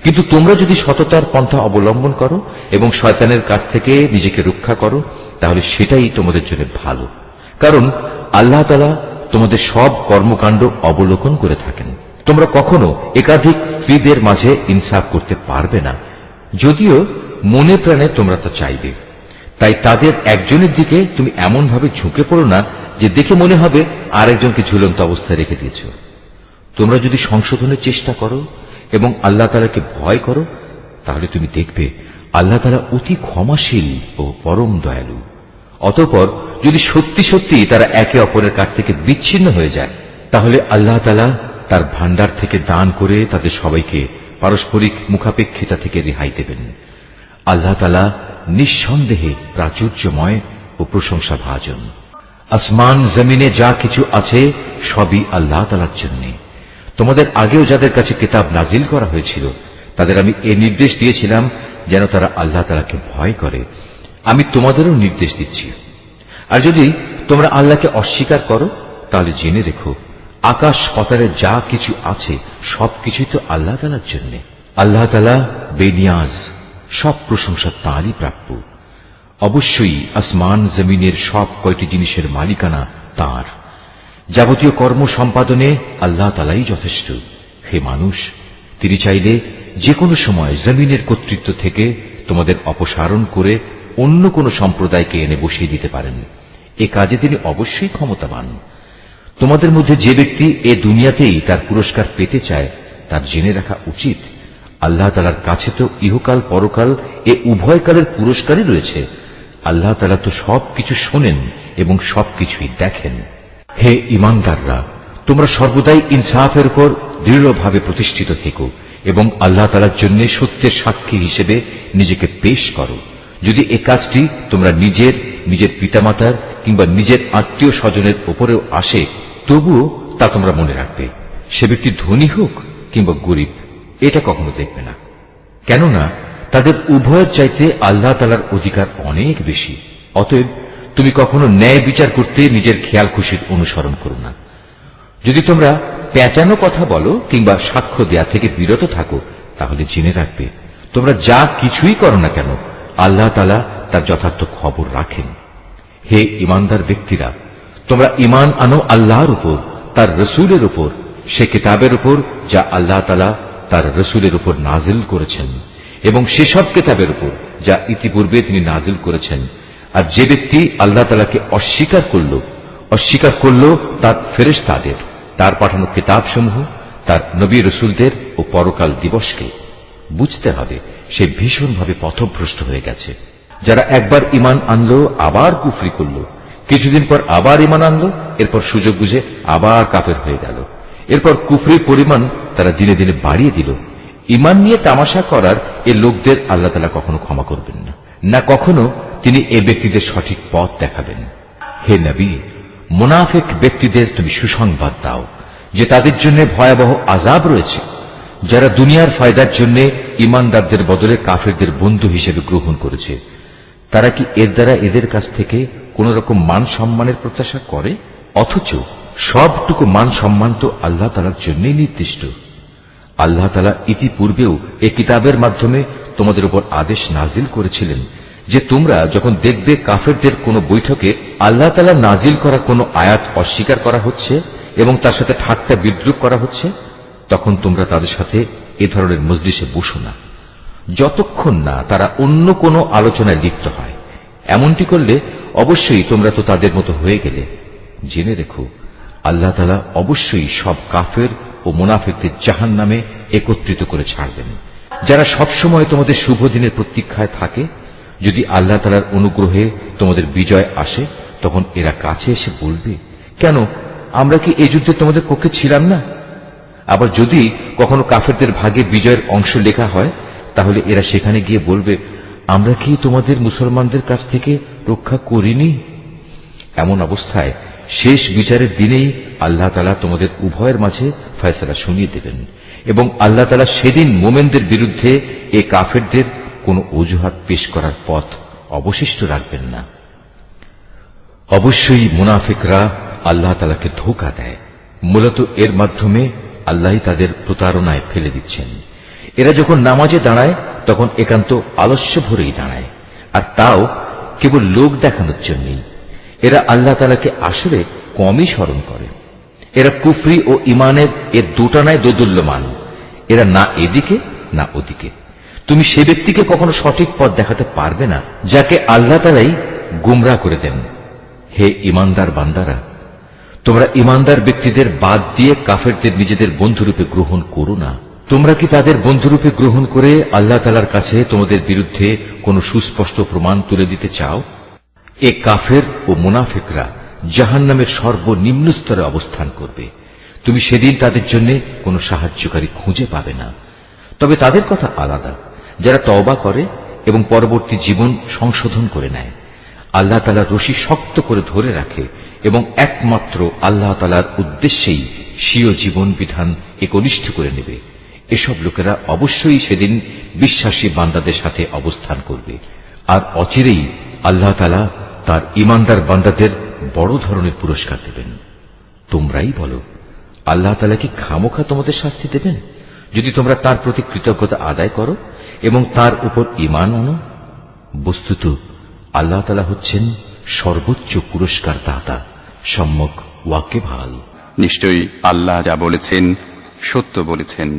কিন্তু তোমরা যদি সততার পন্থা অবলম্বন করো এবং শয়তানের কাছ থেকে নিজেকে রক্ষা করো, তাহলে সেটাই তোমাদের জন্য ভালো। কারণ আল্লাহ তাআলা তোমাদের সব কর্মকাণ্ড অবলোকন করে থাকেন। তোমরা কখনো একাধিক স্ত্রীদের মাঝে ইনসাফ করতে পারবে না, যদিও মনে প্রাণে তোমরা তা চাইবে। তাই তাদের একজনের দিকে তুমি এমন ভাবে ঝুঁকে পড়ো না যে দেখে মনে হবে আরেকজনকে ঝুলন্ত অবস্থায় রেখে দিয়েছ। তোমরা যদি সংশোধনের চেষ্টা করো এবং আল্লাহ তাআলাকে ভয় করো, তাহলে তুমি দেখবে আল্লাহ তাআলা অতি ক্ষমাশীল ও পরম দয়ালু। অতঃপর যদি সত্যি সত্যি তারা একে অপরের কাছ থেকে বিচ্ছিন্ন হয়ে যায়, তাহলে আল্লাহ তাআলা তার ভান্ডার থেকে দান করে তাদের সবাইকে পারস্পরিক মুখাপেক্ষিতা থেকে রেহাই দেবেন। আল্লাহ তাআলা নিঃসন্দেহে প্রাচুর্যময় ও প্রশংসা ভাজন। আসমান জমিনে যা কিছু আছে সবই আল্লাহ তাআলার জন্য। তোমাদের আগেও যাদের কাছে কিতাব নাজিল করা হয়েছিল, তাদের আমি এ নির্দেশ দিয়েছিলাম যেন তারা আল্লাহ তাআলাকে ভয় করে। আমি তোমাদেরও নির্দেশ দিচ্ছি। আর যদি তোমরা আল্লাহকে অস্বীকার করো, তাহলে জেনে রেখো আকাশ পাতালে যা কিছু আছে সবকিছুই তো আল্লাহ তাআলার জন্য। আল্লাহ তাআলা বেনিয়াজ, সব প্রশংসা তাঁরই প্রাপ্য। অবশ্যই আসমান জমিনের সব কয়টি জিনিসের মালিকানা তাঁর। যাবতীয় কর্ম সম্পাদনে আল্লাহ তাআলাই যথেষ্ট। হে মানুষ, তিনি চাইলে যে কোনো সময় জমিনের কর্তৃত্ব থেকে তোমাদের অপসারণ করে অন্য কোন সম্প্রদায়কে এনে বসিয়ে দিতে পারেন। এ কাজে তিনি অবশ্যই ক্ষমতাবান। তোমাদের মধ্যে যে ব্যক্তি এ দুনিয়াতেই তার পুরস্কার পেতে চায়, তার জেনে রাখা উচিত আল্লাহ তাআলার কাছে তো ইহকাল পরকাল এ উভয় কালের পুরস্কারই রয়েছে। আল্লাহ তাআলা তো সবকিছু শোনেন এবং সবকিছুই দেখেন। হে ঈমানদাররা, তোমরা সর্বদাই ইনসাফের উপর দৃঢ়ভাবে প্রতিষ্ঠিত থেকো এবং আল্লাহ তাআলার জন্য সত্যের সাক্ষী হিসেবে নিজেকে পেশ করো। যদি এ কাজটি তোমরা নিজের পিতামাতার কিংবা নিজের আত্মীয় স্বজনের উপরেও আসে, তবুও তা তোমরা মনে রাখবে, সে ব্যক্তি ধনী হোক কিংবা গরিব, এটা কখনো দেখবে না। কেননা তাদের উভয়ের চাইতে আল্লাহ তাআলার অধিকার অনেক বেশি। অতএব তুমি কখনো ন্যায় বিচার করতে নিজের খেয়াল খুশির অনুসরণ করো না। যদি তোমরা পেঁচানো কথা বলো কিংবা সাক্ষ্য দেয়া থেকে বিরত থাকো, তাহলে জেনে রাখবে তোমরা যা কিছুই করো না কেন আল্লাহ তাআলা তার যথার্থ খবর রাখেন। হে ঈমানদার ব্যক্তিরা, তোমরা ঈমান আনো আল্লাহর উপর, তার রসুলের উপর, সে কিতাবের উপর যা আল্লাহ তাআলা তার রসুলের উপর নাজিল করেছেন, এবং সেসব কিতাবের উপর যা ইতিপূর্বে তিনি নাজিল করেছেন। আর যে ব্যক্তি আল্লাহ তাআলাকে অস্বীকার করল তার ফেরেশতাদের, তার পাঠানো কিতাবসমূহ, তার নবী রসুলদের ও পরকাল দিবসকে, বুঝতে হবে সে ভীষণভাবে পথভ্রষ্ট হয়ে গেছে। যারা একবার ঈমান আনলো আবার কুফরি করল, কিছুদিন পর আবার ঈমান আনলো, এরপর সুযোগ বুঝে আবার কাফের হয়ে গেল, এরপর কুফরির পরিমাণ তারা দিনে দিনে বাড়িয়ে দিল। ঈমান নিয়ে তামাশা করার এ লোকদের আল্লাহ তাআলা কখনো ক্ষমা করবেন না, না কখনো তিনি এ ব্যক্তিদের সঠিক পথ দেখাবেন। হে নবী, মুনাফিক ব্যক্তিদের তুমি সুসংবাদ দাও যে তাদের জন্য ভয়াবহ আযাব রয়েছে, যারা দুনিয়ার ফায়দার জন্য ঈমানদারদের বদলে কাফেরদের বন্ধু হিসেবে গ্রহণ করেছে। তারা কি এর দ্বারা এদের কাছ থেকে কোন রকম মান সম্মানের প্রত্যাশা করে? অথচ সবটুকু মান সম্মান তো আল্লাহ তাআলার জন্যই নির্দিষ্ট। আল্লাহ তাআলা ইতিপূর্বেও এ কিতাবের মাধ্যমে তোমাদের উপর আদেশ নাজিল করেছিলেন যে তোমরা যখন দেখবে কাফেরদের কোন বৈঠকে আল্লাহ তাআলা নাজিল করা কোন আয়াত অস্বীকার করা হচ্ছে এবং তার সাথে ঠাট্টা বিদ্রূপ করা হচ্ছে, তখন তোমরা তাদের সাথে এ ধরনের মজলিসে বসো না, যতক্ষণ না তারা অন্য কোনো আলোচনায় লিপ্ত হয়। এমনটি করলে অবশ্যই তোমরা তো তাদের মতো হয়ে গেলে। জেনে রেখো আল্লাহ তাআলা অবশ্যই সব কাফের ও মুনাফিকদের জাহান্নামে একত্রিত করে ছাড়বেন। যারা সবসময় তোমাদের শুভ দিনের প্রতীক্ষায় থাকে, যদি আল্লাহ তাআলার অনুগ্রহে তোমাদের বিজয় আসে, তখন এরা কাছে এসে বলবে, কেন আমরা কি এই যুদ্ধে তোমাদের পক্ষে ছিলাম না? আবার যদি কখনো কাফেরদের ভাগে বিজয়ের অংশ লেখা হয়, তাহলে এরা সেখানে গিয়ে বলবে, আমরা কি তোমাদের মুসলমানদের কাছ থেকে রক্ষা করিনি? এমন অবস্থায় শেষ বিচারের দিনেই আল্লাহ তাআলা তোমাদের উভয়ের মাঝে ফয়সালা শুনিয়ে দেবেন এবং আল্লাহ তাআলা সেদিন মুমিনদের বিরুদ্ধে এ কাফেরদের কোন অজুহাত পেশ করার পথ অবশিষ্ট রাখবেন না। অবশ্যই মুনাফিকরা আল্লাহ তাআলাকে ধোঁকা দেয়, মূলত এর মাধ্যমে আল্লাহ তাদের প্রতারণায় ফেলে দিচ্ছেন। এরা যখন নামাজে দাঁড়ায় তখন একান্ত আলস্য ভরেই দাঁড়ায়, আর তাও কেবল লোক দেখানোর জন্যই। এরা আল্লাহ তাআলাকে আসলে কমই স্মরণ করে। এরা কুফরি ও ইমানের এর দুটানায় দোদুল্যমান। এরা না এদিকে না ওদিকে। তুমি সে ব্যক্তিকে কখনো সঠিক পথ দেখাতে পারবে না যাকে আল্লাহ তাআলাই গুমরাহ করে দেন। হে ইমানদার বান্দারা, তোমরা ইমানদার ব্যক্তিদের বাদ দিয়ে কাফেরদের নিজেদের বন্ধুরূপে গ্রহণ করো না। তোমরা কি তাদের বন্ধুরূপে গ্রহণ করে আল্লাহ তাআলার কাছে তোমাদের বিরুদ্ধে কোন সুস্পষ্ট প্রমাণ তুলে দিতে চাও? এ কাফের ও মুনাফিকরা জাহান্নামের সর্বনিম্ন স্তরে অবস্থান করবে। তুমি সেদিন তাদের জন্য কোনো সাহায্যকারী খুঁজে পাবে না। তবে তাদের কথা আলাদা, যারা তওবা করে এবং পরবর্তী জীবন সংশোধন করে নেয়, আল্লাহ তাআলার রশি শক্ত করে ধরে রাখে এবং একমাত্র আল্লাহ তাআলার উদ্দেশ্যেই স্বীয় জীবন বিধান একনিষ্ঠ করে নেবে। এসব লোকেরা অবশ্যই সেদিন বিশ্বাসী বান্দাদের সাথে অবস্থান করবে, আর অচিরেই আল্লাহ তাআলা তার ঈমানদার বান্দাদের বড় ধরনের পুরস্কার দেবেন। তোমরাই বলো, আল্লাহ তাআলা কি খামোখা তোমাদের শাস্তি দেবেন যদি তোমরা তার প্রতি কৃতজ্ঞতা আদায় করো এবং তার উপর ঈমান আনো? বস্তুত আল্লাহ তাআলা হচ্ছেন সর্বোচ্চ পুরস্কার দাতা, সম্যক ওয়াকিবহাল। নিশ্চয়ই আল্লাহ যা বলেছেন সত্য বলেছেন।